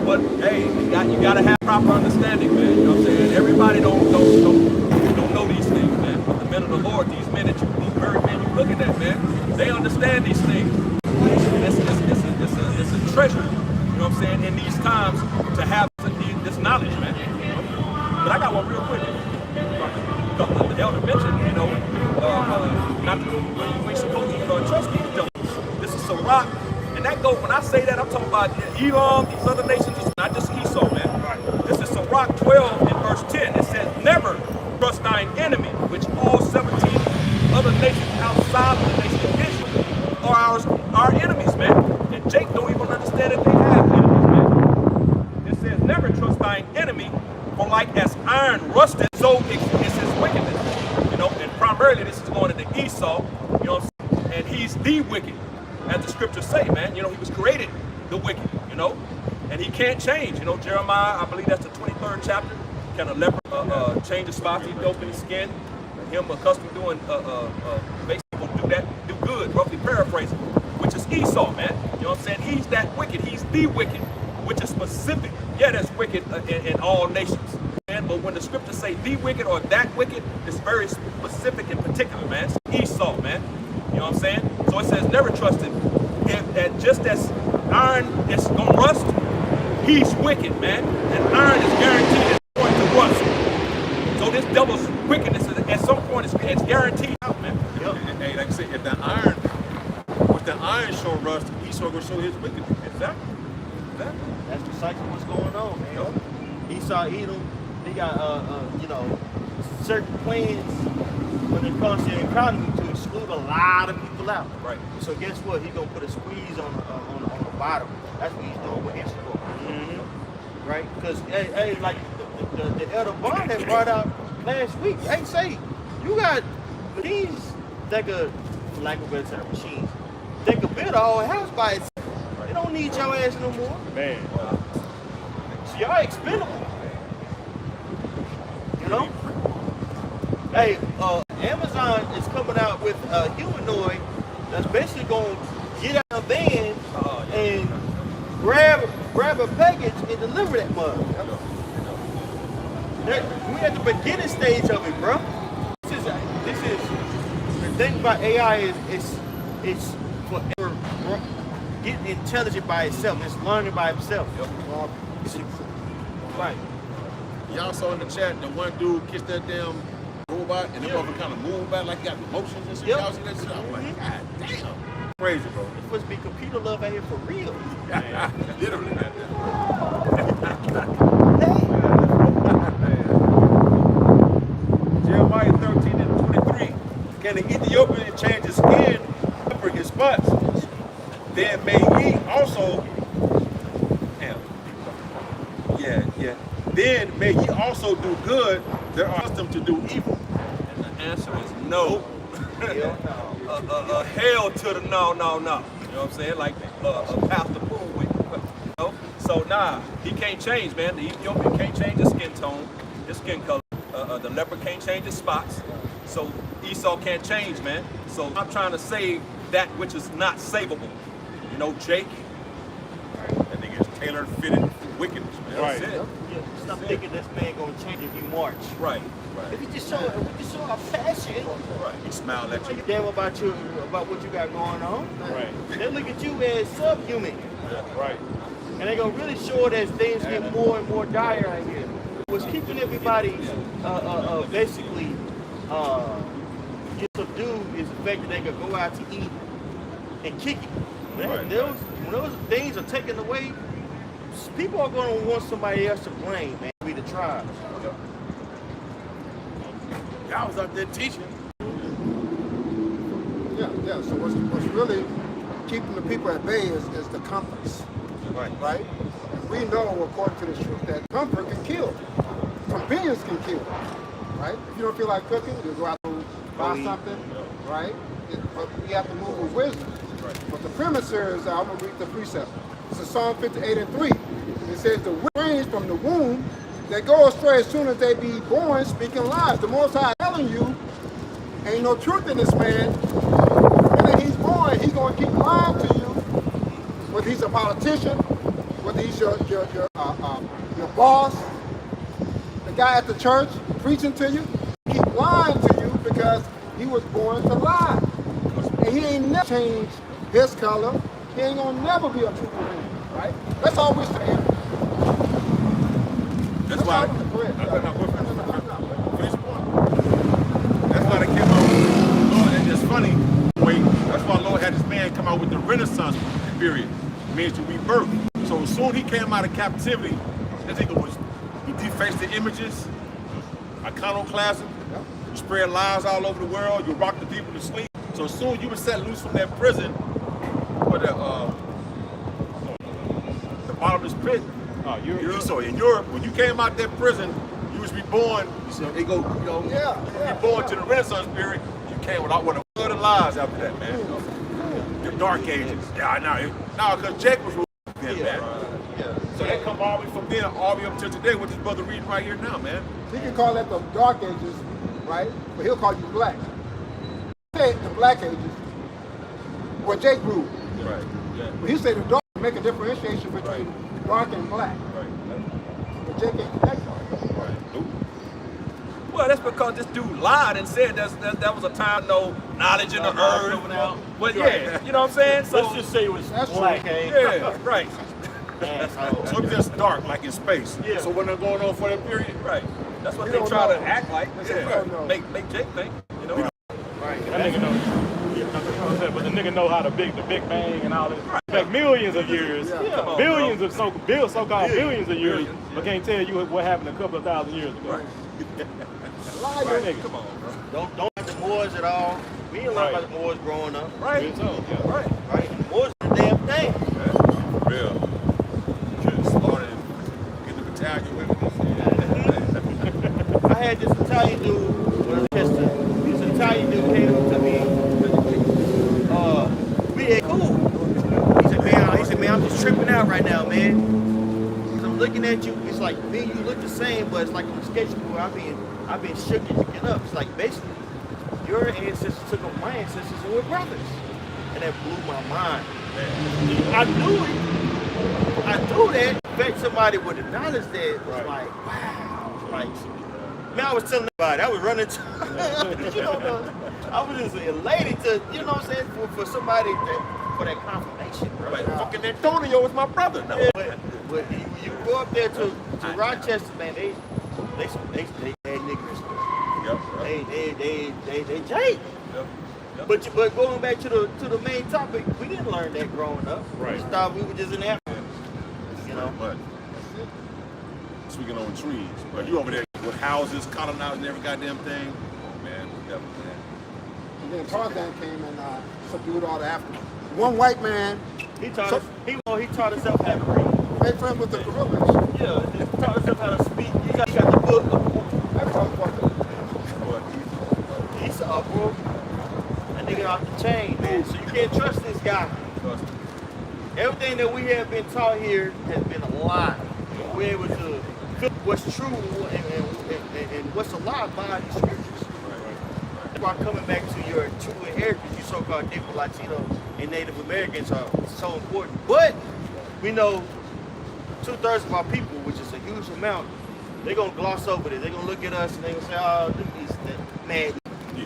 But hey, you gotta have proper understanding, man. You know what I'm saying? Everybody don't know these things, man. But the men of the Lord, these very men you looking at, man, they understand these things. It's a treasure, you know what I'm saying, in these times to have this knowledge, man. You know? But I got one real quick. The elder mentioned, you know, we supposed to trust these devils. This is Sirach, and that goes, when I say that, I'm talking about Elam, these other nations, it's not just Esau, man. Right. This is Sirach 12 and verse 10. It says, never trust thine enemy, which all 17 other nations outside of the nation of Israel are our enemies, man. And Jake don't even understand that they have enemies, man. It says, never trust thine enemy, for like as iron rusted, so is his wickedness. You know, and primarily this is going into Esau, you know, and he's the wicked, as the scriptures say, man. You know, he was created the wicked, you know, and he can't change. You know, Jeremiah, I believe that's the 23rd chapter. Can a leper change his spot, open his skin? Him accustomed to doing, basically do good, roughly paraphrasing, which is Esau, man. You know what I'm saying? He's that wicked. He's the wicked, which is specific. Yeah, that's wicked in all nations. Man, but when the scriptures say the wicked or that wicked, it's very specific and particular, man. It's Esau, man. You know what I'm saying? So it says never trust him. And just as iron is gonna rust, he's wicked, man. And iron is guaranteed it's going to rust. So this devil's wickedness is, at some point it's guaranteed out, man. Yep. And like I said, if the iron was once the iron show rust, Esau gonna show his wickedness. Exactly. Exactly. That's precisely what's going on, man. Esau, Edom, they got you know, certain plans when it comes to the economy to exclude a lot of people out. Right. So guess what? He's gonna put a squeeze on the bottom. That's what he's doing with Israel. Right? Because hey, like the Elder Bond that brought out last week, hey, say you got machines that could, for lack of a better term, machines that could build a whole house by itself. They don't need your ass no more. Man. So y'all expendable. You know? Hey, Amazon is coming out with a humanoid that's basically going to get out of a van and grab a package and deliver that mug. We at the beginning stage of it, bro. This is the thing about AI is it's forever getting intelligent by itself. It's learning by itself. Right. Y'all saw in the chat the one dude kissed that damn robot and the motherfucker kind of moved back like he got emotions and shit. Yep. Y'all see that shit? I'm like, God damn. Crazy, bro. It's supposed to be computer love out here for real. Literally, man. Jeremiah 13:23. Can the Ethiopian change his skin for his spots? Then may ye also, Then may ye also do good. They're accustomed to do evil. And the answer is no. Hell no. Hell to the no. You know what I'm saying? Like Pastor Poole with, you know? So nah, he can't change, man. The Ethiopian can't change his skin tone, his skin color. The leopard can't change his spots. So Esau can't change, man. So I'm trying to save that which is not savable. You know, Jake. That nigga is tailor fitted for wickedness, man. Right. That's it. Stop thinking this man gonna change if you march. Right. If you just show our passion, He smiled at you. you damn about what you got going on. Right. They look at you as subhuman, Right. and they gonna really show it as things get more and more dire out here. What's keeping everybody basically get subdued is the fact that they could go out to eat and kick it. When those things are taken away, people are going to want somebody else to blame, man. Be the tribes. Y'all was out there teaching. Yeah. So what's really keeping the people at bay is the comforts, right? And we know, according to the truth, that comfort can kill. Convenience can kill, right? If you don't feel like cooking, you go out and buy something, right? But we have to move with wisdom. But the premise here is, I'm going to read the precept. This is Psalm 58:3. It says, the springs from the womb, they go astray as soon as they be born, speaking lies. The Most High telling you, ain't no truth in this man. When he's born, he's going to keep lying to you, whether he's a politician, whether he's your boss, the guy at the church preaching to you, keep lying to you because he was born to lie. And he ain't never changed his color. He ain't gonna never be a true believer, right? That's all we're saying. That's why That's why they came out with Lord, and it's funny. That's why Lord had this man come out with the Renaissance period. It means to rebirth. So as soon as he came out of captivity, this nigga was, he defaced the images, iconoclasm, you spread lies all over the world, you rock the people to sleep. So as soon as you were set loose from that prison, or the bottomless pit, so in Europe, when you came out that prison, you was reborn. They go, you know, reborn to the Renaissance period. You came with all the blood and lies after that, man. The Dark Ages. Yeah, I know. No, because Jake was then, man. So they come all the way from then all the way up to today. What this brother reading right here now, man. He can call that the Dark Ages, right? But he'll call you black. Say the Black Ages, what Jake ruled. Right. Yeah. But he said the dark make a differentiation between dark and black. But Jake ain't that dark. Well, that's because this dude lied and said that was a time no knowledge in the earth. But yeah, you know what I'm saying? So Let's just say it was That's black, true. eh? yeah, right. Asshole. So it's just dark, like in space. Yeah. So when they're going on for that period, Right. That's what We they don't try know. to act like. We don't know. Make Jake think, you know. That nigga knows. But the nigga nigga know how the Big Bang and all that. Like millions of years, Yeah. billions of so-called billions of years, but can't tell you what happened a couple of thousand years ago. Liar. Nigga. Come on, bro. Don't about the Moors at all. We didn't learn about the Moors growing up. Right. Yeah. Right. Right? The Moors are the damn thing. For real. Should have started get the battalion with I had this Italian dude when I was testing. This Italian dude came up to me. We had cool. He said, man, I'm just tripping out right now, man. Cause I'm looking at you. It's like me and you look the same, but it's like on the sketch book. I've been shook as you get up. It's like basically your ancestors took on my ancestors and we're brothers. And that blew my mind. I knew it. I knew that. In fact, somebody would acknowledge that. It was like, wow. Like, man, I was telling everybody. I was running to, you know, I was just elated to, you know what I'm saying, for somebody for that confirmation, bro. Like, fucking Antonio is my brother. No. But you go up there to Rochester, man, they had niggas. Yep. They Jake. Yep. But going back to the main topic, we didn't learn that growing up. Right. We just thought we were just in Africa. You know. But speaking on trees, but you over there with houses, colonizing every goddamn thing. Man, definitely, man. And then Tarzan came and subdued all the Africans. One white man He taught us. He taught us how to read. made friends with the gorillas. Yeah, he taught us how to speak. He got the book. Every time Esau, bro. That nigga off the chain, man. So you can't trust this guy. Everything that we have been taught here has been a lie. We're able to feel what's true and what's a lie by the scriptures. That's why coming back to your true inheritance, you so-called Negro, Latino, and Native Americans are so important. But we know 2/3 of our people, which is a huge amount, they're gonna gloss over this. They're gonna look at us and they're gonna say, oh, this man,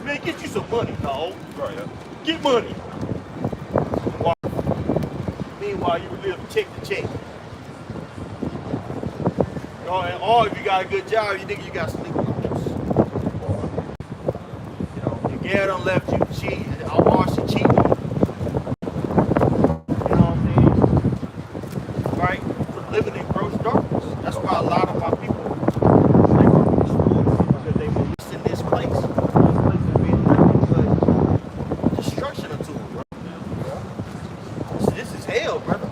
man, get you some money, dog. Right, yeah. Get money. Meanwhile, you live check to check. Or if you got a good job, you think you got sleep on this. You know, your gal done left you, she cheating. You know what I'm saying? Right? Living in gross darkness. That's why a lot of our people they go to schools because they were in this place. This place is being nothing but destruction unto them, bro. This is hell, brother.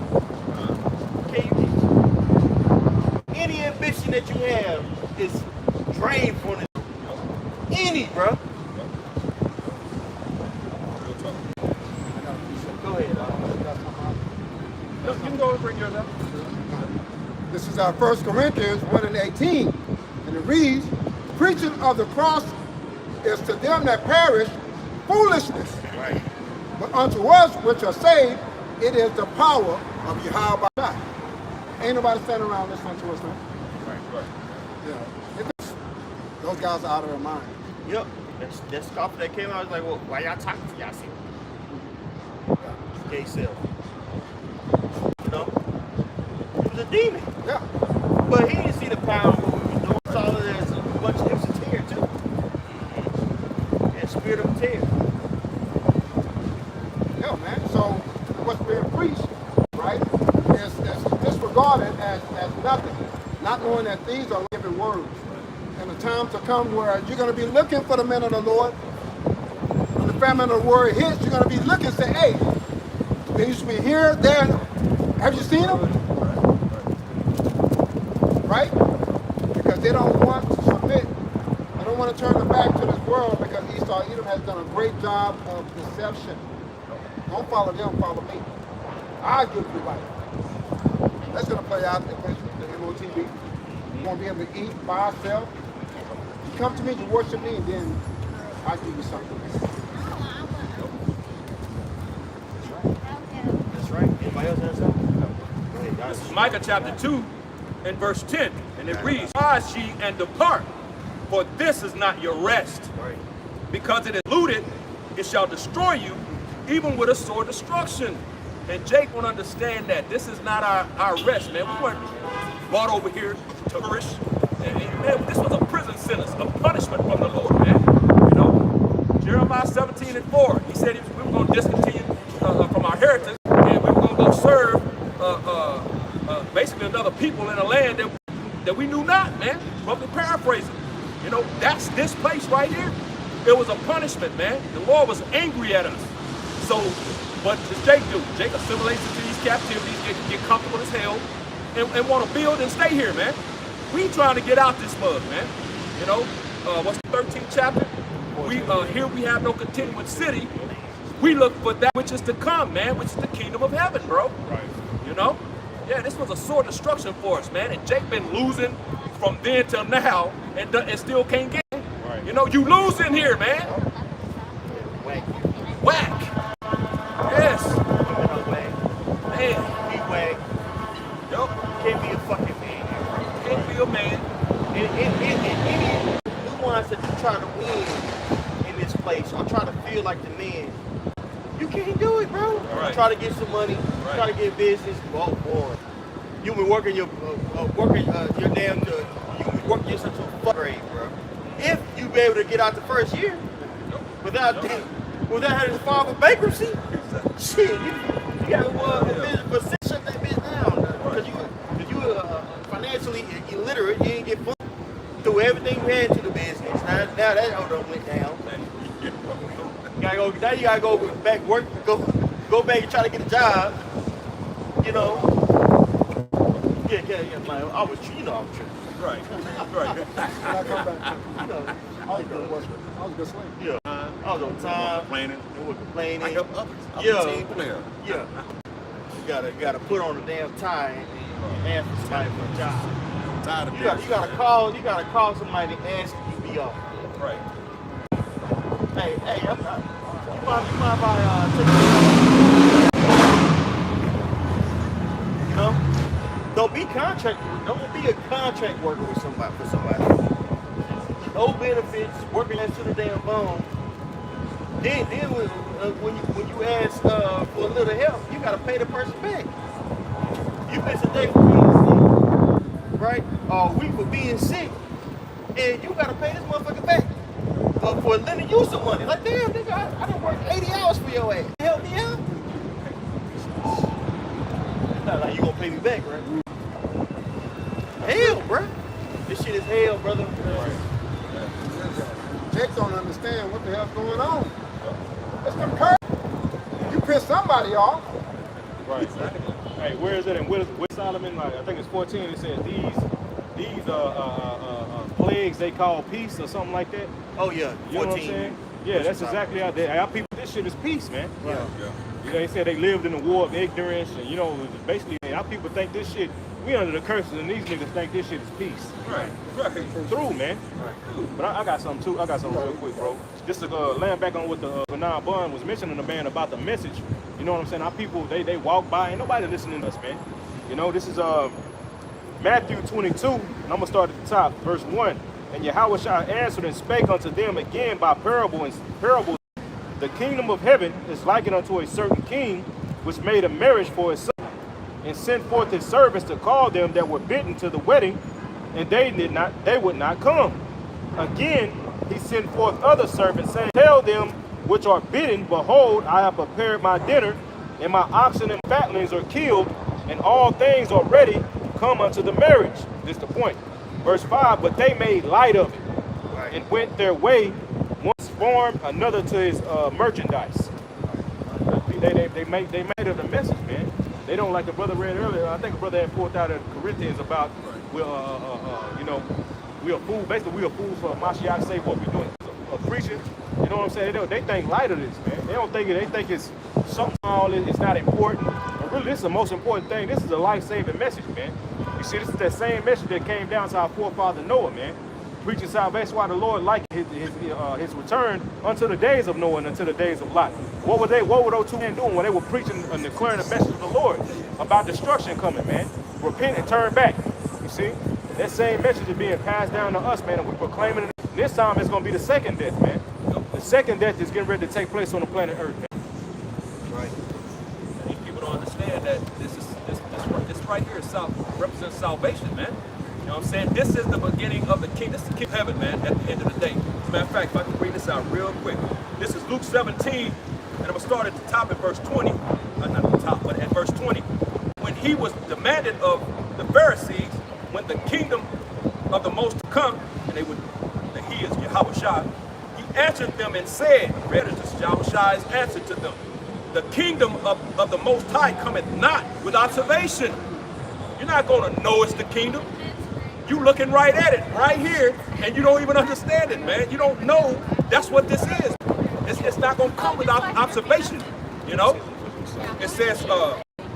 Any ambition that you have is drained from it. Any, bro. Go ahead. No, you can go and bring yours up. This is our 1 Corinthians 1:18. And it reads, preaching of the cross is to them that perish foolishness. Right. But unto us which are saved, it is the power of Yahweh. Ain't nobody standing around listening to us, man. Right. Yeah. Those guys are out of their mind. Yep. That scoffer that came out was like, well, why y'all talking to y'all? Gay self. You know? He was a demon. Yeah. But he didn't see the power of what we were doing. He saw it as a bunch of hipsters here, too. And spirit of terror. Yeah, man. So what's being preached, right, is disregarded as nothing. Not knowing that these are living words. And the time to come where you're going to be looking for the men of the Lord. When the famine of the word hits, you're going to be looking and say, hey, they used to be here, there. Have you seen them? Right? Because they don't want to submit. They don't want to turn their back to this world because Esau Edom has done a great job of deception. Don't follow them, follow me. I'll give you life. That's going to play out eventually, the MOTV. You won't be able to eat by ourselves. You come to me, you worship me, and then I'll give you something. That's right. Anybody else have something? Go ahead, guys. This is Micah chapter 2 and verse 10. And it reads, rise ye and depart, for this is not your rest. Right. Because it is looted, it shall destroy you, even with a sword destruction. And Jake won't understand that. This is not our rest, man. We weren't brought over here to perish. And, man, this was a prison sentence, a punishment from the Lord, man. You know, Jeremiah 17:4, he said we were going to discontinue from our heritage, and we were going to go serve basically another people in a land that we knew not, man. Roughly paraphrasing. You know, that's this place right here. It was a punishment, man. The Lord was angry at us. So, what does Jake do? Jake assimilates into these captivities, get comfortable as hell, and want to build and stay here, man. We trying to get out this mud, man. You know, what's the 13th chapter? Here we have no continuous city. We look for that which is to come, man, which is the kingdom of heaven, bro. Right. You know? Yeah, this was a sore destruction for us, man. And Jake been losing from then till now and still can't get it. Right. You know, you losing here, man. Whack. Whack. Yes. Whack. Man. He whack. Yup. Can't be a fucking man. Can't be a man. And any new ones that you try to win in this place or try to feel like the man, you can't do it, bro. Right. You try to get some money, Right. try to get business. Oh boy, you been working your damn you been working yourself to a fuck grade, bro. If you be able to get out the first year without having to file for bankruptcy, shit, you got to shut that bitch down because you financially illiterate. You ain't get funded. Threw everything you had to the business. Now that all done went down. Now you gotta go back work, go back and try to get a job. You know. Yeah, man. I was tripping. Right. When I come back, You know, I was good worker. I was a good slave. yeah. I was on time. Complaining. They were complaining. I help others. I'm Yeah. a team player. Yeah. You gotta put on a damn tie and ask for somebody for a job. I'm tired of You gotta call somebody and ask if you be off. Right. Hey, you mind if I take a you know? Don't be a contract worker with somebody for somebody. No benefits, working us to the damn bone. Then when you ask for a little help, you gotta pay the person back. You miss a day for being sick, right? Or a week for being sick, and you gotta pay this motherfucker back for lending you some money. Like, damn, nigga, I done worked 80 hours for your ass. Help me out. It's not like you gonna pay me back, right? Hell, bro. This shit is hell, brother. Jake don't understand what the hell's going on. It's the curse. You piss somebody off. Right. Hey, where is it? And with Solomon, like, I think it's 14. It says these plagues they call peace or something like that. Oh yeah, 14. You know what I'm saying? Yeah, that's exactly how our people. This shit is peace, man. Yeah. You know, they said they lived in a war of ignorance, and you know, basically, our people think this shit. We under the curses, and these niggas think this shit is peace. Right. Through, man. But I got something too. I got something real quick, bro. Just to land back on what the Benan Bun was mentioning, the man about the message. You know what I'm saying? Our people, they walk by, ain't nobody listening to us, man. You know, this is Matthew 22, and I'm gonna start at the top, verse 1. And Yahweh answered and spake unto them again by parables. The kingdom of heaven is likened unto a certain king, which made a marriage for his son, and sent forth his servants to call them that were bidden to the wedding, and they would not come. Again, he sent forth other servants, saying, tell them which are bidden, behold, I have prepared my dinner, and my oxen and fatlings are killed, and all things are ready, come unto the marriage. This is the point. Verse 5, but they made light of it, and went their way, one swarmed, another to his merchandise. They made of the message, man. They don't, like the brother read earlier. I think a brother had pulled out of Corinthians about, you know, we are fools. Basically, we are fools for Mashiach say what we're doing. Preaching, you know what I'm saying? They think light of this, man. They don't think it. They think it's something small. It's not important. But really, this is the most important thing. This is a life-saving message, man. You see, this is that same message that came down to our forefather Noah, man. Preaching salvation, why the Lord liked his return unto the days of Noah and unto the days of Lot. What were those two men doing when they were preaching and declaring the message of the Lord about destruction coming, man? Repent and turn back. You see, that same message is being passed down to us, man, and we're proclaiming it. This time it's going to be the second death, man. The second death is getting ready to take place on the planet Earth, man. Right. And people don't understand that this right here represents salvation, man. You know what I'm saying? This is the beginning of the king. This is the king of heaven, man, at the end of the day. As a matter of fact, if I can bring this out real quick. This is Luke 17, I'm going to start at the top at verse 20. Not the top, but at verse 20. When he was demanded of the Pharisees, when the kingdom of the most to come, and he is Yahushua, he answered them and said, read it, this is Yahushua's answer to them, the kingdom of the Most High cometh not with observation. You're not going to know it's the kingdom. You looking right at it, right here, and you don't even understand it, man. You don't know that's what this is. It's not going to come without observation, you know? It says,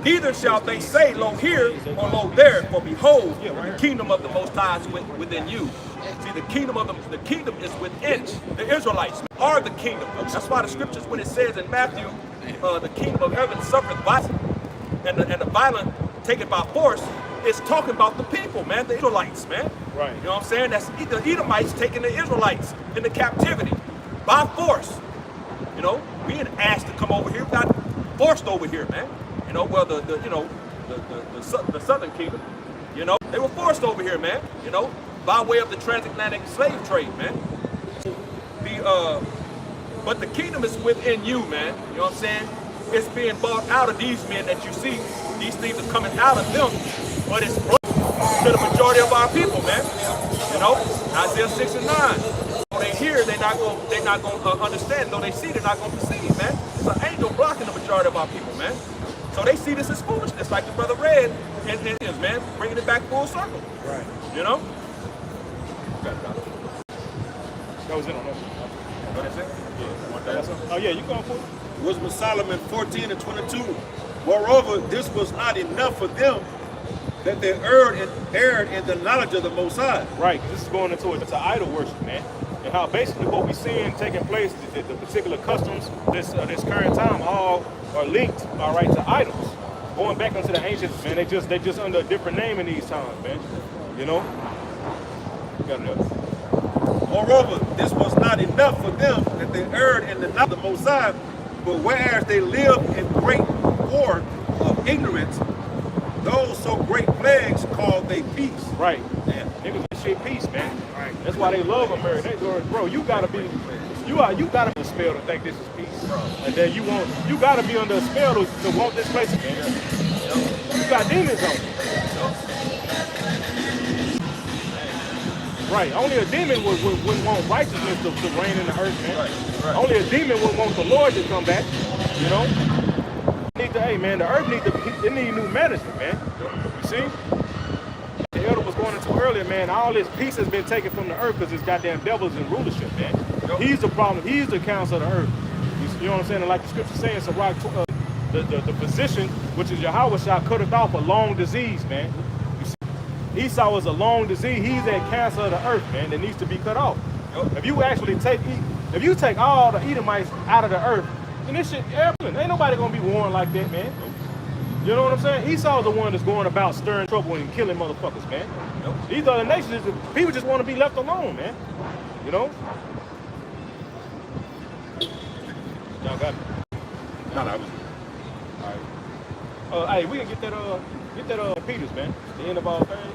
neither shall they say, lo here or lo there, for behold, the kingdom of the Most High is within you. See, the kingdom is within the Israelites are the kingdom. That's why the scriptures, when it says in Matthew, the kingdom of heaven suffereth violence, and the violent take it by force, it's talking about the people, man, the Israelites, man. Right. You know what I'm saying? That's the Edomites taking the Israelites into captivity by force. You know, we ain't asked to come over here, we got forced over here, man. You know, well, the southern kingdom, you know, they were forced over here, man. You know, by way of the transatlantic slave trade, man. But the kingdom is within you, man. You know what I'm saying? It's being bought out of these men that you see. These things are coming out of them, but it's brought to the majority of our people, man. You know, Isaiah 6 and 9. When they hear, they're not going to understand. Though they see, they're not going to perceive, man. It's an angel blocking the majority of our people, man. So they see this as foolishness, like the brother read, and man, bringing it back full circle. Right. You know? That was it on that. What is it? Yeah. Oh yeah, you going for it? Wisdom of Solomon 14 and 22. Moreover, this was not enough for them that they erred in the knowledge of the Most High. Right, 'cause this is going into idol worship, man. And how basically what we're seeing taking place, the particular customs this current time, all are linked, all right, to idols. Going back into the ancients, man, they just under a different name in these times, man. You know? Got enough. Moreover, this was not enough for them that they erred in the knowledge of the Most High, but whereas they lived in great war of ignorance, those so great plagues called they peace. Right. Man, niggas get shit peace, man. Right. That's why they love America. Bro, you gotta be under a spell to think this is peace. And then you gotta be under a spell to want this place again. You got demons on you. Right. Only a demon would want righteousness to reign in the earth, man. Right. Only a demon would want the Lord to come back. You know? Hey man, the earth need new management, man. You see? The elder was going into earlier, man. All this peace has been taken from the earth because it's goddamn devils in rulership, man. He's the problem. He's the counsel of the earth. You know what I'm saying? And like the scripture saying, so the physician, which is Yahweh, cutteth off a long disease, man. You see? Esau is a long disease. He's that cancer of the earth, man, that needs to be cut off. If you take all the Edomites out of the earth, and this shit, ain't nobody gonna be warned like that, man. You know what I'm saying? Esau's the one that's going about stirring trouble and killing motherfuckers, man. These other nations, people just want to be left alone, man. You know? Y'all got it? No, that was all right. Hey, we can get that Peters, man. The end of all things.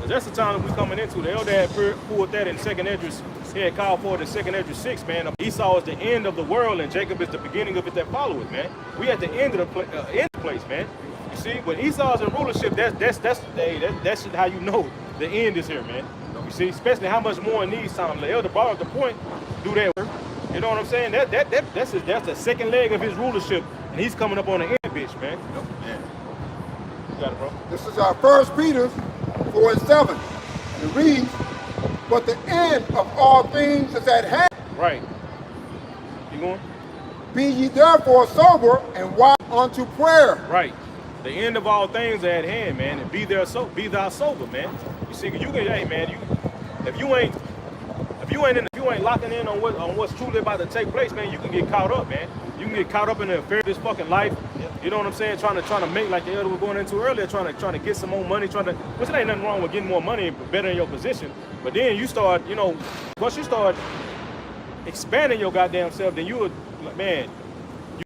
That's the time that we're coming into. The elder had pulled that in 2nd Esdras. He had called for it in 2nd Esdras 6, man. Esau is the end of the world, and Jacob is the beginning of it that follow it, man. We at the end of the place, man. You see, when Esau's in rulership, that's how you know the end is here, man. You see, especially how much more in these times. The elder brought up the point, do that work. You know what I'm saying? That's the second leg of his rulership, and he's coming up on the end, bitch, man. You got it, bro. This is our 1 Peter 4 and 7. And it reads, but the end of all things is at hand. Right. You going? Be ye therefore sober and watch unto prayer. Right. The end of all things are at hand, man. And be thou sober, man. You see, you can, hey, man, if you ain't locking in on what's truly about to take place, man, you can get caught up, man. You can get caught up in the affair of this fucking life. You know what I'm saying? Trying to make, like the elder was going into earlier, trying to get some more money, which there ain't nothing wrong with getting more money and bettering your position. But then you start, once you start expanding your goddamn self, then you'll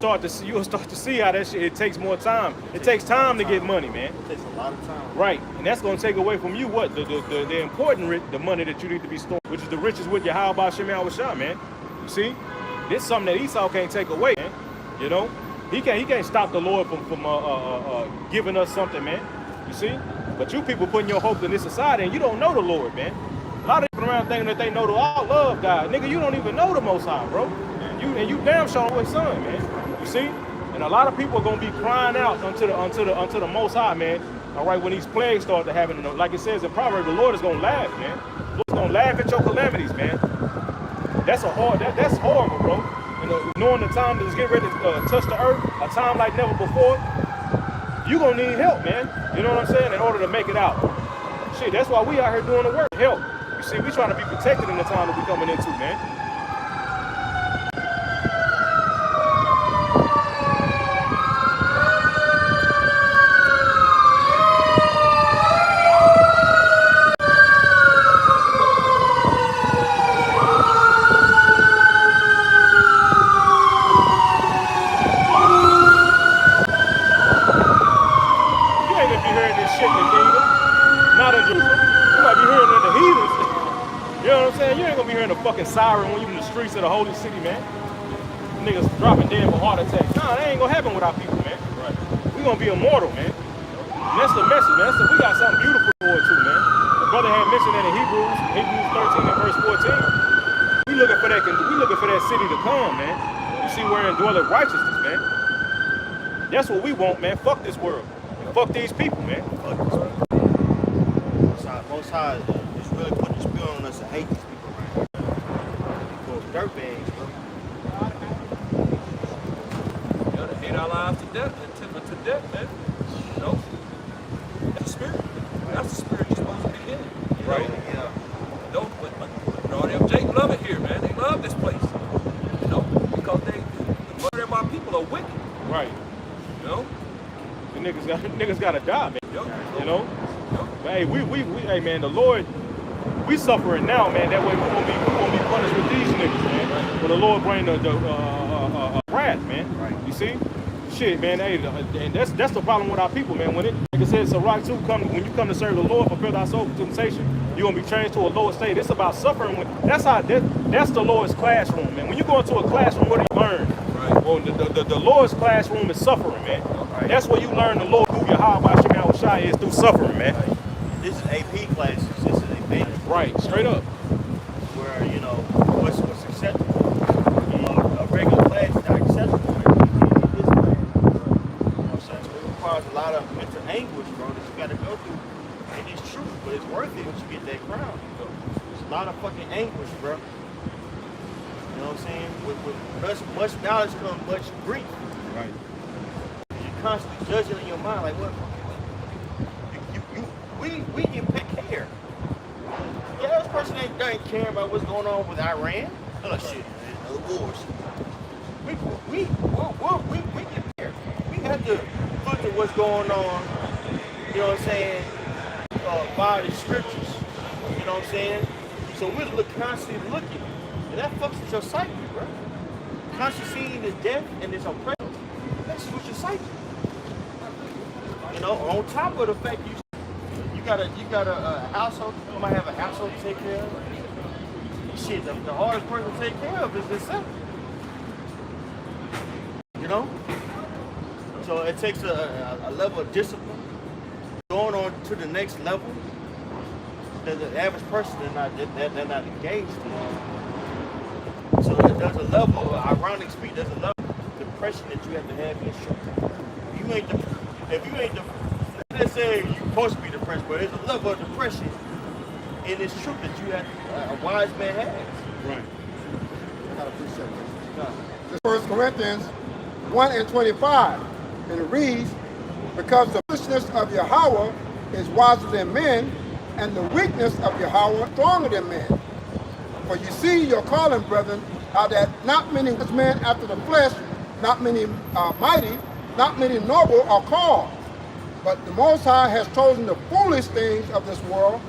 start to see how that shit, it takes more time. It takes time to get money, man. It takes a lot of time. Right, and that's going to take away from you what? The important, the money that you need to be storing, which is the riches with your how about Shem Yahweh, man. You see? This is something that Esau can't take away, man. You know, he can't stop the Lord from giving us something, man. You see? But you people putting your hope in this society and you don't know the Lord, man. A lot of people around thinking that they know the all love God. Nigga, you don't even know the Most High, bro. You damn sure know His Son, man. You see? And a lot of people are gonna be crying out unto the Most High, man. All right, when these plagues start to happen, like it says in Proverbs, the Lord is gonna laugh, man. The Lord's gonna laugh at your calamities, man. That's horrible, bro. You know, knowing the time that is getting ready to touch the earth, a time like never before, you gonna need help, man. You know what I'm saying? In order to make it out. Shit, that's why we out here doing the work. Help. You see, we trying to be protected in the time that we coming into, man. Fucking siren when you in the streets of the holy city, man. Niggas dropping dead for heart attacks. Nah, that ain't gonna happen with our people, man. Right. We gonna be immortal, man. And that's the message, man. We got something beautiful for it too, man. The brother had mentioned that in Hebrews 13 and verse 14. We looking for that city to come, man. You see wherein dwelleth righteousness, man. That's what we want, man. Fuck this world. And fuck these people, man. Fuck this world. Most High is really putting the spill on us to hate these people. Dirtbags, bro. Yeah, they hate our lives to death, man. You know? That's the spirit. That's the spirit you're supposed to be in. Right? Yeah. No, but Jake love it here, man. They love this place. You know? Because the majority of our people are wicked. Right. You know? The niggas gotta die, man. Yep. You know? Yep. But hey, hey man, the Lord, we suffering now, man. That way we won't be punished with these niggas, man. Right. But the Lord bring the wrath, man. Right. You see? Shit, man. Hey, and that's the problem with our people, man. When like I said, Sirach 2, when you come to serve the Lord, prepare thy soul for temptation, you're gonna be changed to a lower state. It's about suffering. That's the Lord's classroom, man. When you go into a classroom, what do you learn? Right. Well, the Lord's classroom is suffering, man. Right. That's where you learn the Lord who Yahweh Shemel Shai is through suffering, man. Right. This is AP classes. This is a basic. Right, straight up. Where, you know, what's acceptable. A regular class is not acceptable. You know what I'm saying? So it requires a lot of mental anguish, bro, that you gotta go through. And it's true, but it's worth it once you get that crown. It's a lot of fucking anguish, bro. You know what I'm saying? With much knowledge comes much grief. Right. You're constantly judging in your mind, like, what? We get picked here. Yeah, this person ain't caring about what's going on with Iran. Oh shit, the wars. We get here. We have to look at what's going on. You know what I'm saying? By the scriptures. You know what I'm saying? So we're constantly looking, and that fucks with your psyche, bro. Constantly seeing this death and this oppression. That's with your psyche. You know, on top of the fact you got a household. You might have a household to take care of. Shit, the hardest person to take care of is yourself. You know? So it takes a level of discipline. Going on to the next level that the average person they're not engaged in. So there's a level, ironic speech, there's a level of depression that you have to have in your show. If you ain't let's say you're supposed to be depressed, but there's a level of depression in this truth that you have, a wise man has. Right. I gotta appreciate that. This 1 Corinthians 1 and 25, and it reads, because the foolishness of Yahweh is wiser than men, and the weakness of Yahweh stronger than men. For you see your calling, brethren, how that not many men after the flesh, not many mighty, not many noble are called. But the Most High has chosen the foolish things of this world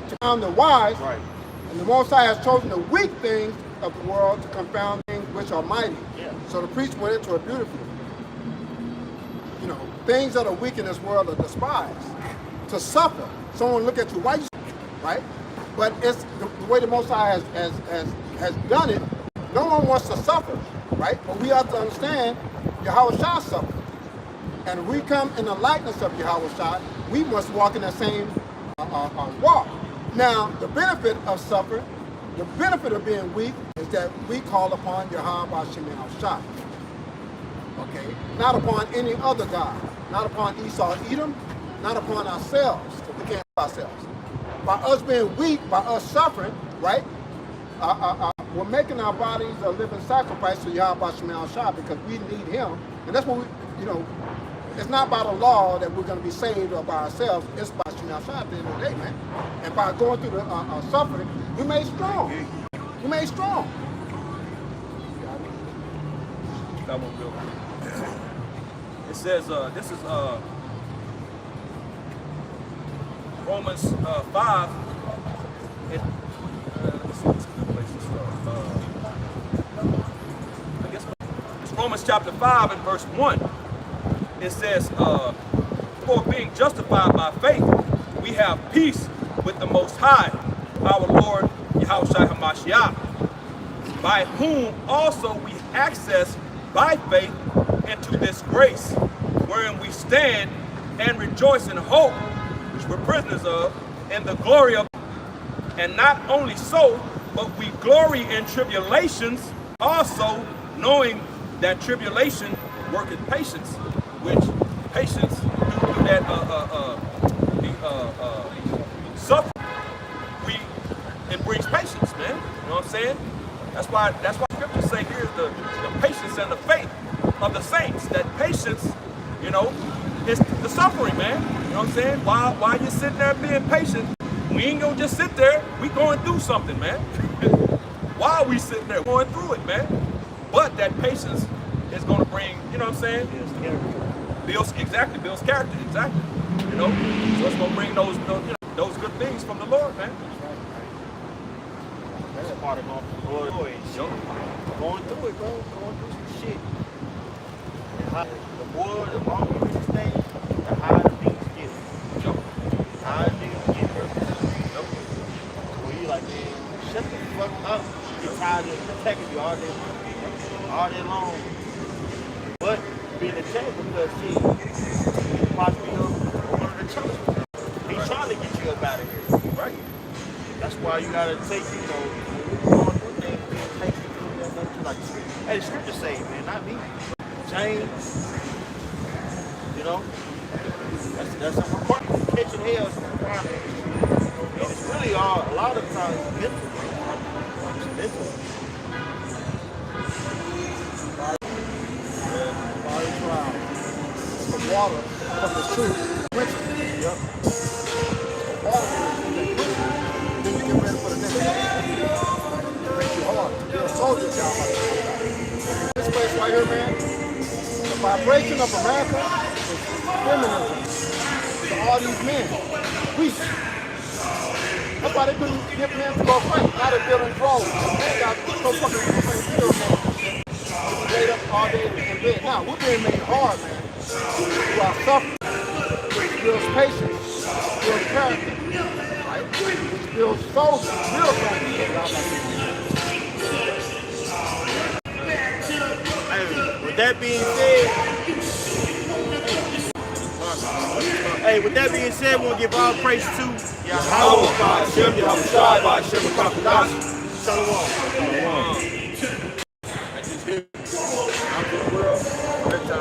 to confound the wise, right. And the Most High has chosen the weak things of the world to confound things which are mighty. Yeah. So the priest went into it beautifully. You know, things that are weak in this world are despised. To suffer, someone look at you, why you, right? But it's the way the Most High has done it. No one wants to suffer, right? But we have to understand Yahweh Shah suffered. And if we come in the likeness of Yahweh Shah, we must walk in that same walk. Now, the benefit of suffering, the benefit of being weak is that we call upon Yahweh Bashem Shah. Okay? Not upon any other God. Not upon Esau, Edom, not upon ourselves, because we can't help ourselves. By us being weak, by us suffering, right? We're making our bodies a living sacrifice to Yahweh Bashem Shah because we need him. And that's what we, it's not by the law that we're going to be saved or by ourselves. It's by Shemal Shah at the end of the day, man. And by going through the suffering, we made strong. We made strong. That one real quick. It says, this is Romans 5. Let's see what's a good place to start. I guess it's Romans chapter 5 and verse 1. It says, for being justified by faith, we have peace with the Most High, our Lord Yahushua HaMashiach, by whom also we access by faith into this grace, wherein we stand and rejoice in hope, which we're prisoners of, in the glory of. And not only so, but we glory in tribulations also, knowing that tribulation worketh patience, which patience through that suffering, it brings patience, man. You know what I'm saying? That's why scriptures say here's the patience and the faith of the saints. That patience, is the suffering, man. You know what I'm saying? While you're sitting there being patient, we ain't gonna just sit there. We going through something, man. While we sitting there going through it, man. But that patience is gonna bring, you know what I'm saying? Builds character, exactly. So it's gonna bring those good things from the Lord, man. That's a part of going through it. Going through it, bro. Going through some shit. The more, the longer you stay, the higher the things get. Higher things get, bro. Well, you like, man, shut the fuck up. You're tired of protecting you all day long. But being attacked because he's possibly one of the chosen. He's trying to get you up out of here, right? That's why you gotta take, going through things, being patient through that, like the scripture say, man, not me. James, that's a requirement. Catching hell is a requirement. And it's really a lot of times mental. It's mental. Fire trial. The water from the truth. Yep. The water. Then you get ready for the next day. It makes you hard. You're a soldier, y'all. This place right here, man, the vibration of America is feminism. To all these men. That's why they couldn't get men to go fight. Now they're building drones. They got so fucking video games and shit. It's laid up all day in bed. Now, we're being made hard, man. Through our suffering. Which builds patience. Builds character. Right? Which builds soldiers. Real soldiers. With that being said, we'll give all praise to Yahweh. Yahweh, Shem, Yahushua, Shem, Shalom.